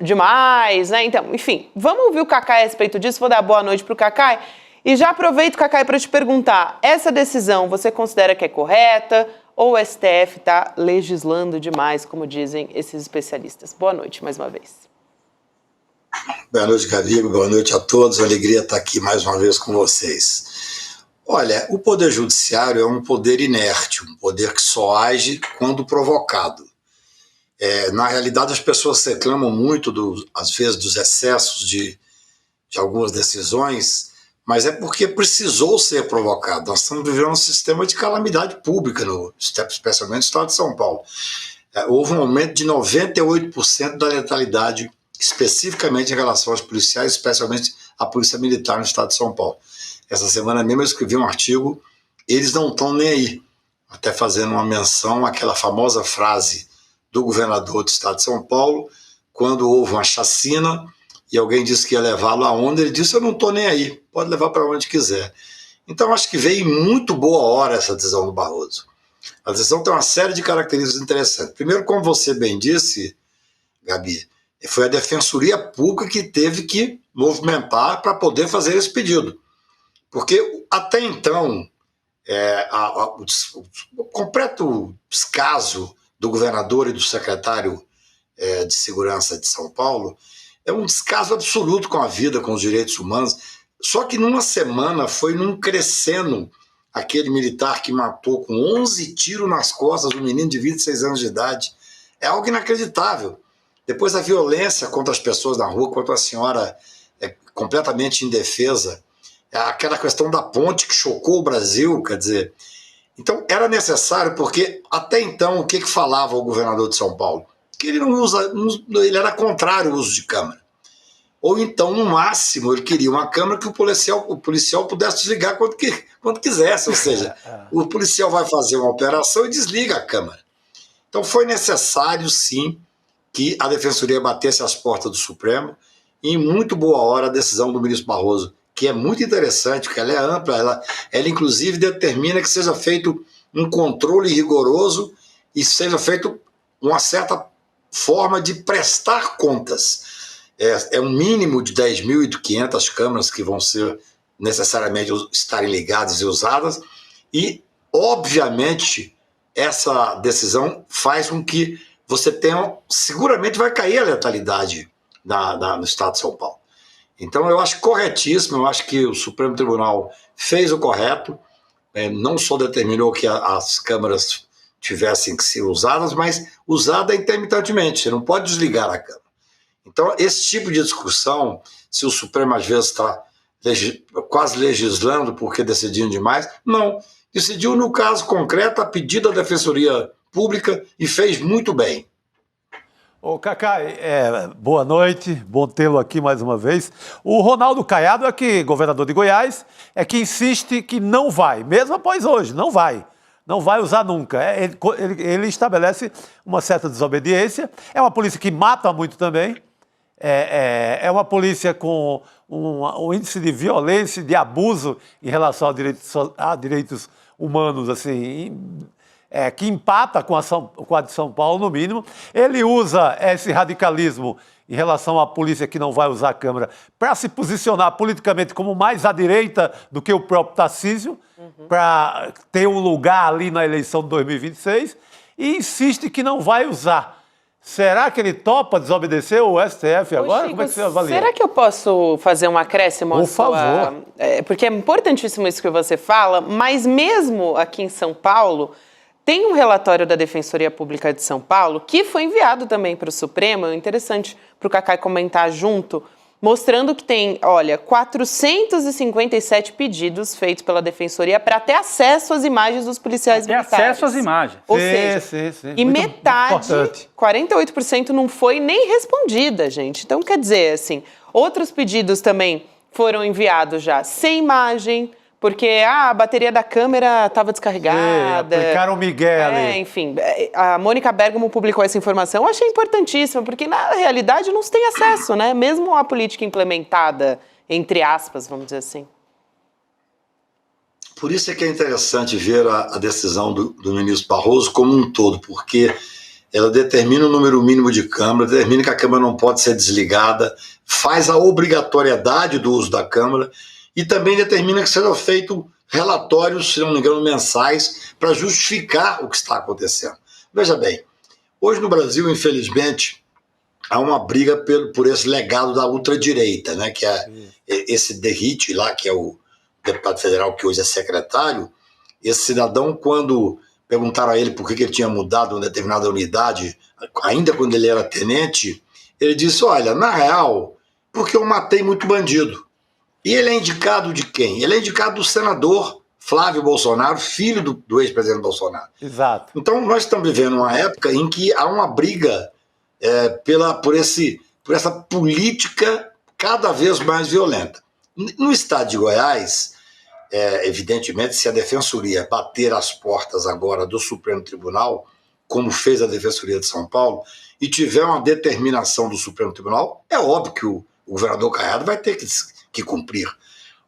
demais, né? Então, enfim, vamos ouvir o Cacai a respeito disso. Vou dar boa noite para o Cacai. E já aproveito, Cacai, para te perguntar, essa decisão você considera que é correta ou o STF está legislando demais, como dizem esses especialistas? Boa noite, mais uma vez. Boa noite, Gabi. Boa noite a todos. Alegria estar aqui mais uma vez com vocês. Olha, o Poder Judiciário é um poder inerte, um poder que só age quando provocado. Na realidade, as pessoas reclamam muito, às vezes, dos excessos de algumas decisões, mas é porque precisou ser provocado. Nós estamos vivendo um sistema de calamidade pública, especialmente no estado de São Paulo. Houve um aumento de 98% da letalidade, especificamente em relação aos policiais, especialmente a Polícia Militar no estado de São Paulo. Essa semana mesmo eu escrevi um artigo, eles não estão nem aí, até fazendo uma menção àquela famosa frase do governador do estado de São Paulo, quando houve uma chacina e alguém disse que ia levá-lo aonde, ele disse, eu não estou nem aí, pode levar para onde quiser. Então acho que veio em muito boa hora essa decisão do Barroso. A decisão tem uma série de características interessantes. Primeiro, como você bem disse, Gabi, foi a Defensoria Pública que teve que movimentar para poder fazer esse pedido. Porque até então, o completo descaso do governador e do secretário de Segurança de São Paulo é um descaso absoluto com a vida, com os direitos humanos. Só que numa semana foi num crescendo aquele militar que matou com 11 tiros nas costas um menino de 26 anos de idade. É algo inacreditável. Depois a violência contra as pessoas na rua, contra a senhora completamente indefesa, aquela questão da ponte que chocou o Brasil, quer dizer. Então era necessário, porque até então o que falava o governador de São Paulo? Que ele ele era contrário ao uso de câmera. Ou então, no máximo, ele queria uma câmera que o policial pudesse desligar quando quisesse, ou seja, o policial vai fazer uma operação e desliga a câmera. Então foi necessário, sim, que a Defensoria batesse as portas do Supremo, e em muito boa hora a decisão do ministro Barroso, que é muito interessante, porque ela é ampla, ela inclusive determina que seja feito um controle rigoroso e seja feito uma certa forma de prestar contas. É um mínimo de 10.500 câmeras que vão ser necessariamente estarem ligadas e usadas, e, obviamente, essa decisão faz com que você tenha, seguramente vai cair a letalidade no estado de São Paulo. Então eu acho corretíssimo, eu acho que o Supremo Tribunal fez o correto, não só determinou que as câmeras tivessem que ser usadas, mas usada intermitentemente, você não pode desligar a câmera. Então esse tipo de discussão, se o Supremo às vezes está quase legislando porque decidiu demais, não, decidiu no caso concreto a pedido da Defensoria Pública e fez muito bem. Ô, Cacai, boa noite, bom tê-lo aqui mais uma vez. O Ronaldo Caiado, governador de Goiás, que insiste que não vai, mesmo após hoje, não vai usar nunca. Ele estabelece uma certa desobediência, é uma polícia que mata muito também, é uma polícia com um índice de violência, de abuso em relação a direitos humanos, assim, que empata com a de São Paulo, no mínimo. Ele usa esse radicalismo em relação à polícia que não vai usar a câmera para se posicionar politicamente como mais à direita do que o próprio Tarcísio, para ter um lugar ali na eleição de 2026, e insiste que não vai usar. Será que ele topa desobedecer o STF agora? Chico, como é que você avalia? Será que eu posso fazer um acréscimo? Por favor. Porque é importantíssimo isso que você fala, mas mesmo aqui em São Paulo, Tem um relatório da Defensoria Pública de São Paulo que foi enviado também para o Supremo, é interessante para o Cacai comentar junto, mostrando que tem, olha, 457 pedidos feitos pela Defensoria para ter acesso às imagens dos policiais militares. Ter acesso às imagens. Ou seja, e Muito metade, importante. 48% não foi nem respondida, gente. Então, quer dizer, assim, outros pedidos também foram enviados já sem imagem, porque a bateria da câmera estava descarregada. Aplicaram o Miguel ali. Enfim, a Mônica Bergamo publicou essa informação. Eu achei importantíssima, porque na realidade não se tem acesso, né? Mesmo a política implementada, entre aspas, vamos dizer assim. Por isso é que é interessante ver a decisão do ministro Barroso como um todo, porque ela determina o número mínimo de câmara, determina que a câmara não pode ser desligada, faz a obrigatoriedade do uso da câmara, e também determina que sejam feitos relatórios, se não me engano, mensais, para justificar o que está acontecendo. Veja bem, hoje no Brasil, infelizmente, há uma briga por esse legado da ultradireita, né, que é esse Derrite lá, que é o deputado federal que hoje é secretário. Esse cidadão, quando perguntaram a ele por que ele tinha mudado uma determinada unidade, ainda quando ele era tenente, ele disse, olha, na real, porque eu matei muito bandido. E ele é indicado de quem? Ele é indicado do senador Flávio Bolsonaro, filho do ex-presidente Bolsonaro. Exato. Então, nós estamos vivendo uma época em que há uma briga por essa política cada vez mais violenta. No estado de Goiás, evidentemente, se a Defensoria bater as portas agora do Supremo Tribunal, como fez a Defensoria de São Paulo, e tiver uma determinação do Supremo Tribunal, é óbvio que o governador Caiado vai ter que cumprir.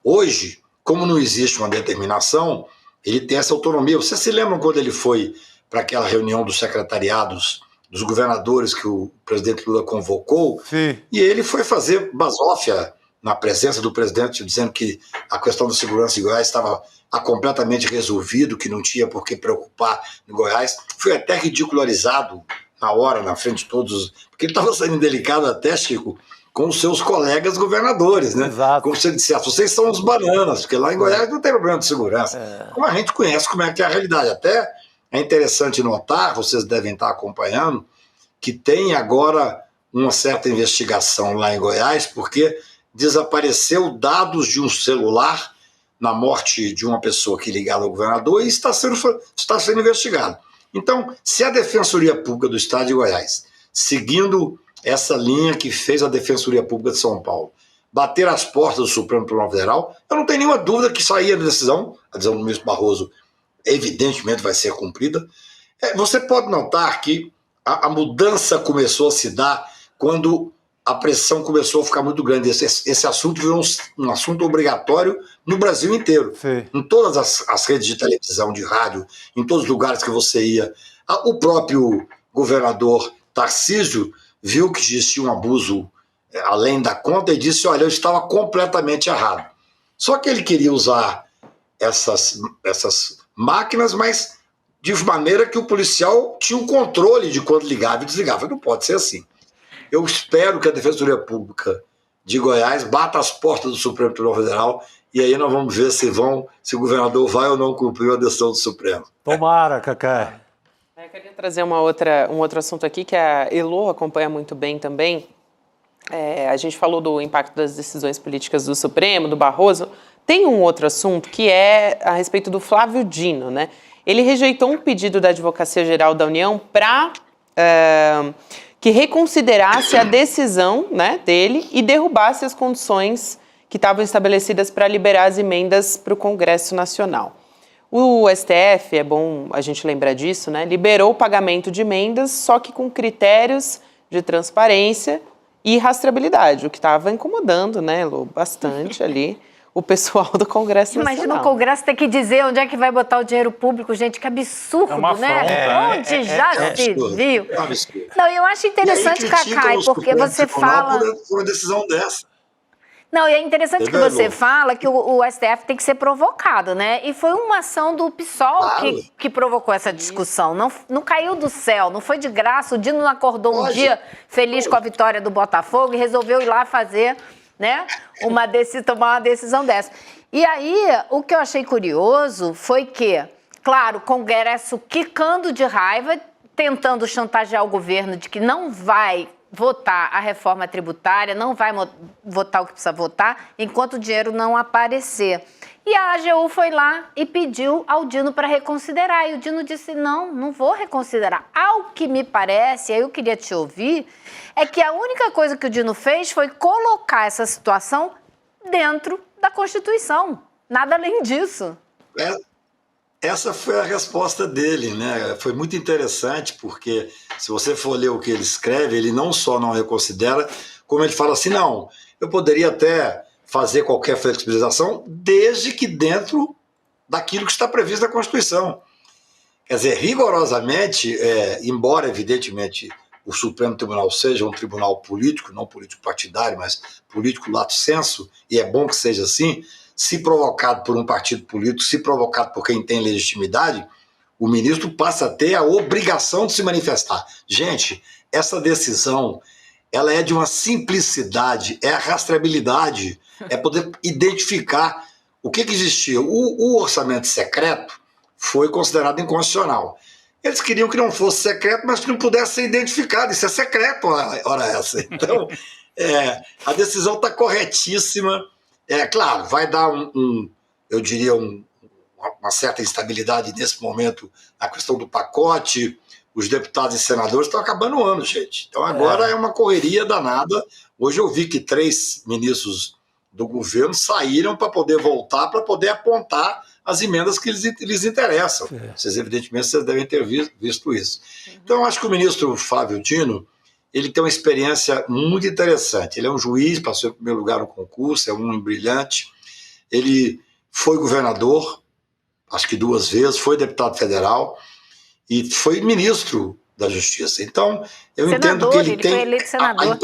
Hoje, como não existe uma determinação, ele tem essa autonomia. Vocês se lembram quando ele foi para aquela reunião dos secretariados dos governadores que o presidente Lula convocou? Sim. E ele foi fazer basófia na presença do presidente, dizendo que a questão da segurança em Goiás estava completamente resolvido, que não tinha por que preocupar em Goiás. Foi até ridicularizado na hora, na frente de todos, porque ele estava sendo indelicado até, Chico, com os seus colegas governadores, né? Exato. Como se ele dissesse, vocês são os bananas, porque lá em Goiás não tem problema de segurança. Como a gente conhece como é que é a realidade. Até é interessante notar, vocês devem estar acompanhando, que tem agora uma certa investigação lá em Goiás, porque desapareceu dados de um celular na morte de uma pessoa que ligada ao governador e está sendo investigado. Então, se a Defensoria Pública do Estado de Goiás, seguindo essa linha que fez a Defensoria Pública de São Paulo, bater as portas do Supremo Tribunal Federal, eu não tenho nenhuma dúvida que sair a decisão do ministro Barroso, evidentemente vai ser cumprida. Você pode notar que a mudança começou a se dar quando a pressão começou a ficar muito grande. Esse assunto virou um assunto obrigatório no Brasil inteiro. Sim. Em todas as redes de televisão, de rádio, em todos os lugares que você ia. O próprio governador Tarcísio viu que existia um abuso além da conta e disse, olha, eu estava completamente errado. Só que ele queria usar essas máquinas, mas de maneira que o policial tinha um controle de quando ligava e desligava. Não pode ser assim. Eu espero que a Defensoria Pública de Goiás bata as portas do Supremo Tribunal Federal e aí nós vamos ver se o governador vai ou não cumprir a decisão do Supremo. Tomara, Cacá. Eu queria trazer um outro assunto aqui que a Elô acompanha muito bem também. A gente falou do impacto das decisões políticas do Supremo, do Barroso. Tem um outro assunto que é a respeito do Flávio Dino, né? Ele rejeitou um pedido da Advocacia Geral da União para que reconsiderasse a decisão, né, dele e derrubasse as condições que estavam estabelecidas para liberar as emendas para o Congresso Nacional. O STF, é bom a gente lembrar disso, né, liberou o pagamento de emendas, só que com critérios de transparência e rastreabilidade, o que estava incomodando, né, Lô, bastante ali o pessoal do Congresso Nacional. Imagina o Congresso ter que dizer onde é que vai botar o dinheiro público, gente, que absurdo, né? Onde já se viu? Não, eu acho interessante, Cacai, porque você fala... Por uma decisão dessa. Não, e é interessante que você fala que o STF tem que ser provocado, né? E foi uma ação do PSOL que provocou essa discussão. Não caiu do céu, não foi de graça. O Dino não acordou um dia feliz com a vitória do Botafogo e resolveu ir lá fazer, né, tomar uma decisão dessa. E aí, o que eu achei curioso foi que claro, o Congresso quicando de raiva, tentando chantagear o governo de que não vai votar a reforma tributária, não vai votar o que precisa votar, enquanto o dinheiro não aparecer. E a AGU foi lá e pediu ao Dino para reconsiderar. E o Dino disse, não vou reconsiderar. Ao que me parece, aí eu queria te ouvir, é que a única coisa que o Dino fez foi colocar essa situação dentro da Constituição. Nada além disso. Essa foi a resposta dele, né? Foi muito interessante, porque se você for ler o que ele escreve, ele não só não reconsidera, como ele fala assim, não, eu poderia até fazer qualquer flexibilização, desde que dentro daquilo que está previsto na Constituição. Quer dizer, rigorosamente, embora evidentemente o Supremo Tribunal seja um tribunal político, não político partidário, mas político lato sensu, e é bom que seja assim, se provocado por um partido político, se provocado por quem tem legitimidade, o ministro passa a ter a obrigação de se manifestar. Gente, essa decisão, ela é de uma simplicidade, é a rastreabilidade, é poder identificar o que existia. O orçamento secreto foi considerado inconstitucional. Eles queriam que não fosse secreto, mas que não pudesse ser identificado. Isso é secreto, ora essa. Então, a decisão está corretíssima. Claro, vai dar eu diria, uma certa instabilidade nesse momento na questão do pacote. Os deputados e senadores estão acabando o ano, gente. Então agora é uma correria danada. Hoje eu vi que 3 ministros do governo saíram para poder voltar, para poder apontar as emendas que lhes interessam. Vocês, evidentemente, vocês devem ter visto isso. Então eu acho que o ministro Flávio Dino, ele tem uma experiência muito interessante. Ele é um juiz, passou em primeiro lugar no concurso, é um brilhante. Ele foi governador, acho que 2 vezes, foi deputado federal e foi ministro da Justiça. Então, eu entendo que ele tem... Foi eleito senador.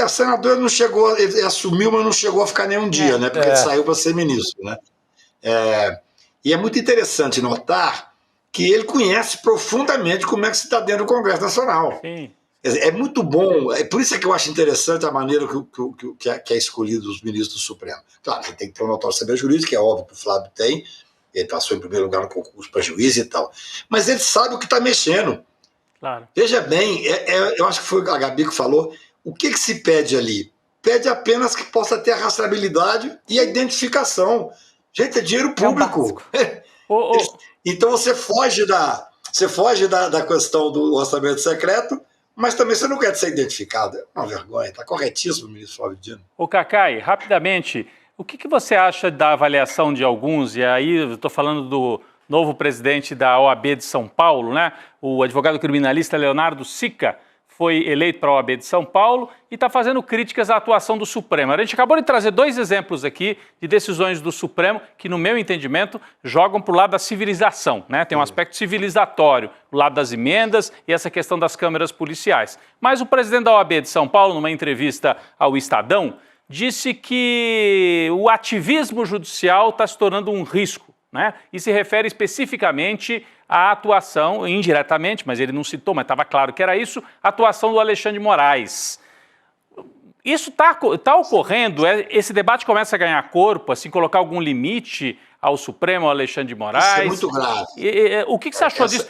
Senador não chegou, ele assumiu, mas não chegou a ficar nenhum dia, né? Porque ele saiu para ser ministro, né? E é muito interessante notar que ele conhece profundamente como é que se está dentro do Congresso Nacional. Sim. É muito bom, por isso é que eu acho interessante a maneira que é escolhido os ministros do Supremo. Claro, ele tem que ter uma notória saber jurídica, que é óbvio que o Flávio tem, ele passou em primeiro lugar no concurso para juiz e tal, mas ele sabe o que está mexendo. Claro. Veja bem, eu acho que foi a Gabi que falou, o que se pede ali? Pede apenas que possa ter a rastreabilidade e a identificação. Gente, é dinheiro público. Então você foge da questão do orçamento secreto, mas também você não quer ser identificado. É uma vergonha, está corretíssimo, ministro Flávio Dino. Ô Cacai, rapidamente, o que você acha da avaliação de alguns, e aí eu estou falando do novo presidente da OAB de São Paulo, né? O advogado criminalista Leonardo Sica foi eleito para a OAB de São Paulo e está fazendo críticas à atuação do Supremo. A gente acabou de trazer 2 exemplos aqui de decisões do Supremo que, no meu entendimento, jogam para o lado da civilização, né? Tem um aspecto civilizatório, o lado das emendas e essa questão das câmeras policiais. Mas o presidente da OAB de São Paulo, numa entrevista ao Estadão, disse que o ativismo judicial está se tornando um risco, né? E se refere especificamente à atuação, indiretamente, mas ele não citou, mas estava claro que era isso, a atuação do Alexandre de Moraes. Isso tá ocorrendo? Esse debate começa a ganhar corpo, assim, colocar algum limite ao Supremo, ao Alexandre de Moraes? Isso é muito grave. O que você achou disso?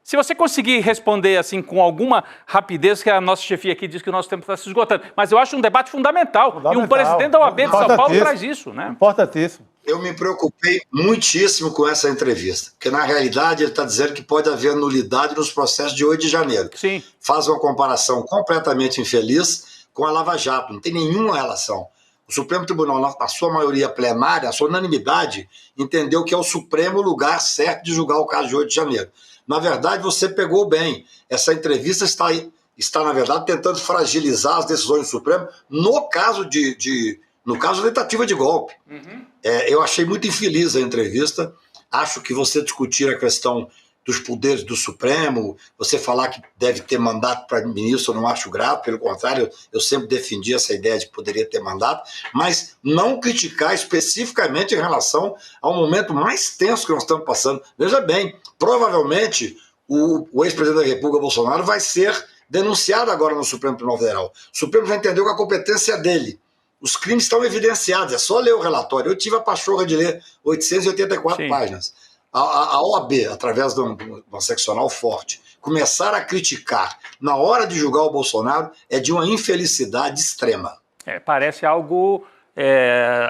Se você conseguir responder assim com alguma rapidez, que a nossa chefia aqui diz que o nosso tempo está se esgotando, mas eu acho um debate fundamental. E um presidente da OAB de São Paulo traz isso, né? Importantíssimo. Eu me preocupei muitíssimo com essa entrevista, porque na realidade ele está dizendo que pode haver nulidade nos processos de 8 de janeiro. Sim. Faz uma comparação completamente infeliz com a Lava Jato, não tem nenhuma relação. O Supremo Tribunal, na sua maioria plenária, a sua unanimidade, entendeu que é o supremo lugar certo de julgar o caso de 8 de janeiro. Na verdade, você pegou bem. Essa entrevista está na verdade, tentando fragilizar as decisões do Supremo no caso da tentativa de golpe. Uhum. Eu achei muito infeliz a entrevista. Acho que você discutir a questão dos poderes do Supremo, você falar que deve ter mandato para ministro, eu não acho grave, pelo contrário, eu sempre defendi essa ideia de que poderia ter mandato, mas não criticar especificamente em relação ao momento mais tenso que nós estamos passando. Veja bem, provavelmente o ex-presidente da República, Bolsonaro, vai ser denunciado agora no Supremo Tribunal Federal. O Supremo já entendeu que a competência é dele. Os crimes estão evidenciados, é só ler o relatório. Eu tive a pachorra de ler 884 páginas. A OAB, através de uma seccional forte, começar a criticar na hora de julgar o Bolsonaro é de uma infelicidade extrema. Parece algo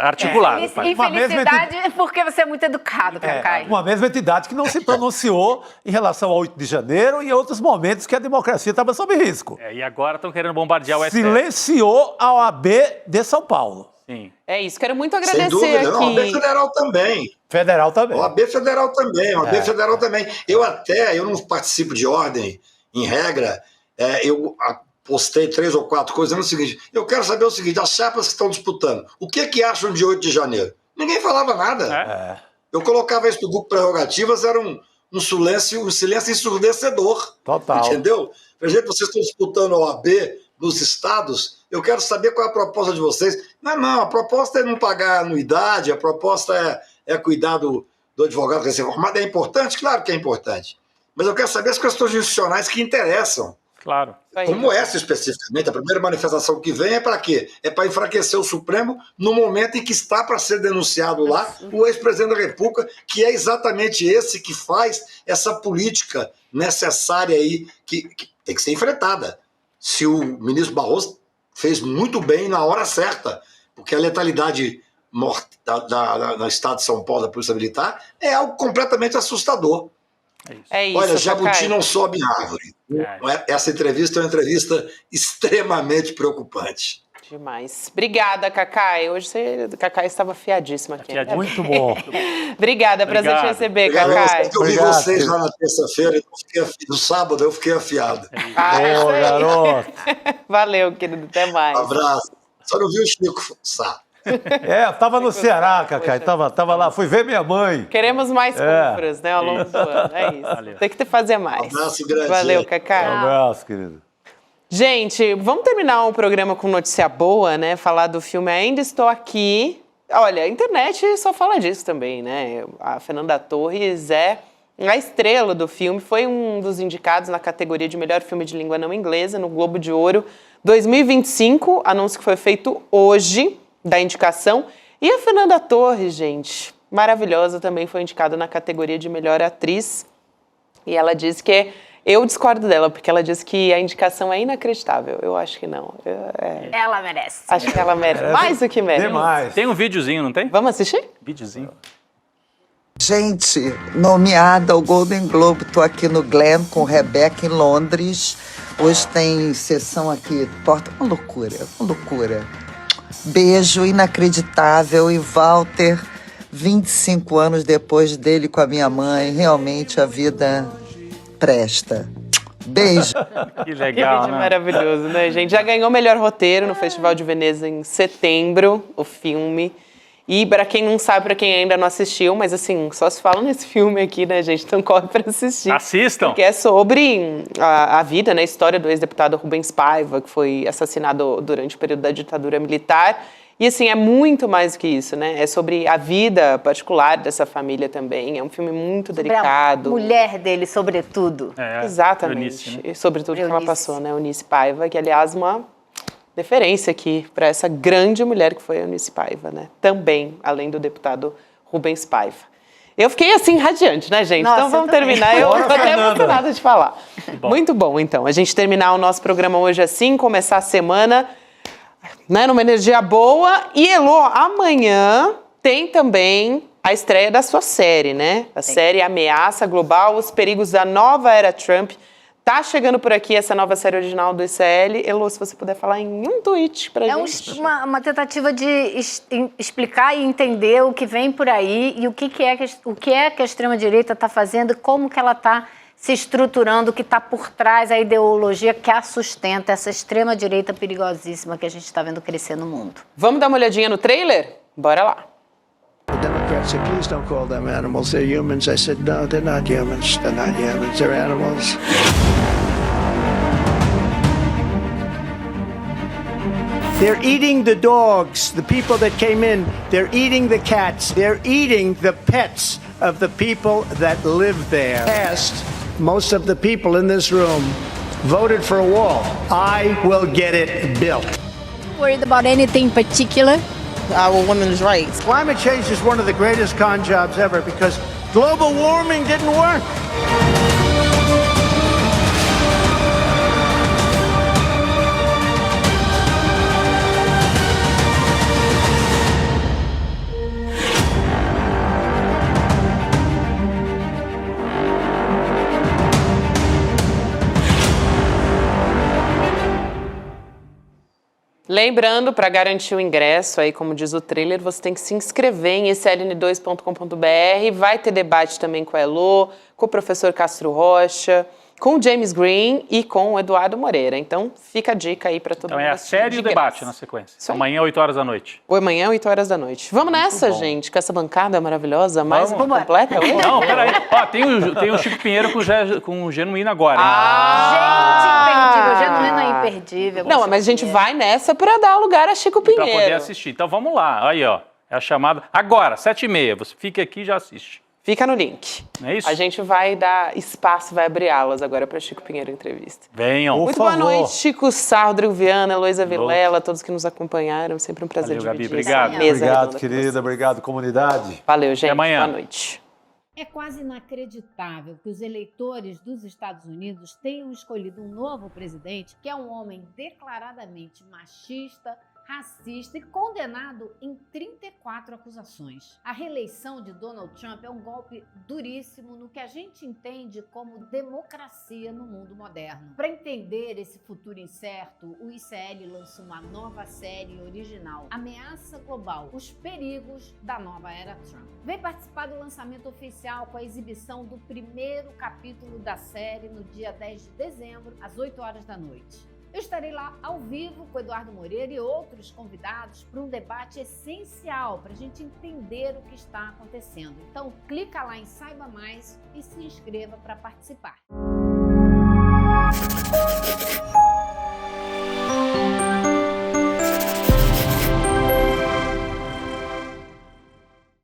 articulado. Infelicidade porque você é muito educado, Cacai. Uma mesma entidade que não se pronunciou em relação ao 8 de janeiro e em outros momentos que a democracia estava sob risco. E agora estão querendo bombardear o STF. Silenciou a OAB de São Paulo. Sim. É isso, quero muito agradecer. Sem dúvida, aqui. A OAB Federal também. Federal também. OAB Federal também, OAB Federal também. Eu não participo de ordem, em regra, eu postei 3 ou 4 coisas, é o seguinte, eu quero saber o seguinte, as chapas que estão disputando, o que acham de 8 de janeiro? Ninguém falava nada. Eu colocava isso no grupo Prerrogativas, era um silêncio ensurdecedor. Total. Entendeu? Por exemplo, vocês estão disputando a OAB nos estados, eu quero saber qual é a proposta de vocês. Não, a proposta é não pagar anuidade, a proposta é cuidar do advogado recém-formado. É importante? Claro que é importante. Mas eu quero saber as questões jurisdicionais que interessam. Claro. Como essa especificamente, a primeira manifestação que vem é para quê? É para enfraquecer o Supremo no momento em que está para ser denunciado lá o ex-presidente da República, que é exatamente esse que faz essa política necessária aí, que tem que ser enfrentada. Se o ministro Barroso fez muito bem na hora certa, porque a letalidade no estado de São Paulo da Polícia Militar é algo completamente assustador. É isso. Olha, jabuti Cacai. não sobe em árvore. Essa entrevista é uma entrevista extremamente preocupante. Demais. Obrigada, Cacai. Hoje Cacai estava afiadíssima aqui. Muito bom. Obrigada, prazer te receber, Obrigado. Cacai. Eu vi vocês lá na terça-feira, no sábado eu fiquei afiado. Boa, garoto. Valeu, querido. Até mais. Um abraço. Só não vi o Chico Sá. Eu tava no Ceará, Cacai, tava lá, fui ver minha mãe. Queremos mais compras, né, ao longo do ano. É isso. Valeu. Tem que fazer mais. Um abraço grande. Valeu, Cacai. Um abraço, querido. Gente, vamos terminar o programa com notícia boa, né? Falar do filme Ainda Estou Aqui. Olha, a internet só fala disso também, né? A Fernanda Torres é a estrela do filme, foi um dos indicados na categoria de melhor filme de língua não inglesa no Globo de Ouro 2025, anúncio que foi feito hoje da indicação. E a Fernanda Torres, gente, maravilhosa, também foi indicada na categoria de melhor atriz. E ela disse que eu discordo dela, porque ela disse que a indicação é inacreditável. Eu acho que não. Ela merece. Acho que ela merece. Mais do que merece. Demais. Tem um videozinho, não tem? Vamos assistir? Videozinho. Gente, nomeada ao Golden Globe, tô aqui no Glen com Rebeca em Londres. Hoje tem sessão aqui, porta, uma loucura. Beijo inacreditável e Walter, 25 anos depois dele com a minha mãe, realmente a vida presta. Beijo. Que legal, vídeo né? maravilhoso, né, gente? Já ganhou melhor roteiro no Festival de Veneza em setembro, o filme. E para quem não sabe, para quem ainda não assistiu, mas assim, só se fala nesse filme aqui, né, gente? Então corre para assistir. Assistam! Porque é sobre a vida, né, a história do ex-deputado Rubens Paiva, que foi assassinado durante o período da ditadura militar. E assim, é muito mais do que isso, né? É sobre a vida particular dessa família também. É um filme muito delicado. A mulher dele, sobretudo. Exatamente. Eunice, né? E sobre tudo que ela Eunice. passou, né? Eunice Paiva, que aliás uma deferência aqui para essa grande mulher que foi a Eunice Paiva, né? Também, além do deputado Rubens Paiva. Eu fiquei assim radiante, né, gente? Nossa, então vamos eu também. terminar. Eu Bora, tô até Fernanda. emocionada de falar. Muito bom, então. A gente terminar o nosso programa hoje assim, começar a semana, né, numa energia boa. E, Elô, amanhã tem também a estreia da sua série, né? A série Ameaça Global, Os Perigos da Nova Era Trump. Tá chegando por aqui essa nova série original do ICL. Elô, se você puder falar em um tweet pra gente. Uma tentativa de explicar e entender o que vem por aí e o que é que a extrema-direita está fazendo, como que ela está se estruturando, o que está por trás, a ideologia que a sustenta, essa extrema-direita perigosíssima que a gente está vendo crescer no mundo. Vamos dar uma olhadinha no trailer? Bora lá. The Democrats said, please don't call them animals. They're humans. I said, no, they're not humans. They're not humans. They're animals. They're eating the dogs, the people that came in. They're eating the cats. They're eating the pets of the people that live there. Most of the people in this room voted for a wall. I will get it built. worried about anything in particular? Our women's rights. Climate change is one of the greatest con jobs ever because global warming didn't work. Lembrando, para garantir o ingresso, aí, como diz o trailer, você tem que se inscrever em sln2.com.br. Vai ter debate também com a Elô, com o professor Castro Rocha, com o James Green e com o Eduardo Moreira. Então, fica a dica aí para todo mundo. Então é a série e o debate na sequência. Amanhã, 8 horas da noite. Amanhã, 8 horas da noite. Vamos nessa, gente, com essa bancada maravilhosa, mais completa hoje? Não, peraí. Ó, tem o Chico Pinheiro com o Genuíno agora. Gente, imperdível. Genuíno é imperdível. Não, mas a gente vai nessa para dar lugar a Chico Pinheiro. Para poder assistir. Então vamos lá. Aí, ó. É a chamada. Agora, 7h30. Você fica aqui e já assiste. Fica no link. Não é isso? A gente vai dar espaço, vai abrir alas agora para Chico Pinheiro Entrevista. Venham, Muito boa noite, Chico Sarro, Rodrigo Viana, Heloísa Vilela, todos que nos acompanharam. Sempre um prazer Valeu, dividir Gabi, essa mesa. Obrigado, querida. Obrigado, comunidade. Valeu, gente. Até amanhã. Boa noite. É quase inacreditável que os eleitores dos Estados Unidos tenham escolhido um novo presidente que é um homem declaradamente machista, racista e condenado em 34 acusações. A reeleição de Donald Trump é um golpe duríssimo no que a gente entende como democracia no mundo moderno. Para entender esse futuro incerto, o ICL lançou uma nova série original, Ameaça Global, os perigos da nova era Trump. Vem participar do lançamento oficial com a exibição do primeiro capítulo da série no dia 10 de dezembro, às 8 horas da noite. Eu estarei lá ao vivo com o Eduardo Moreira e outros convidados para um debate essencial para a gente entender o que está acontecendo. Então, clica lá em Saiba Mais e se inscreva para participar.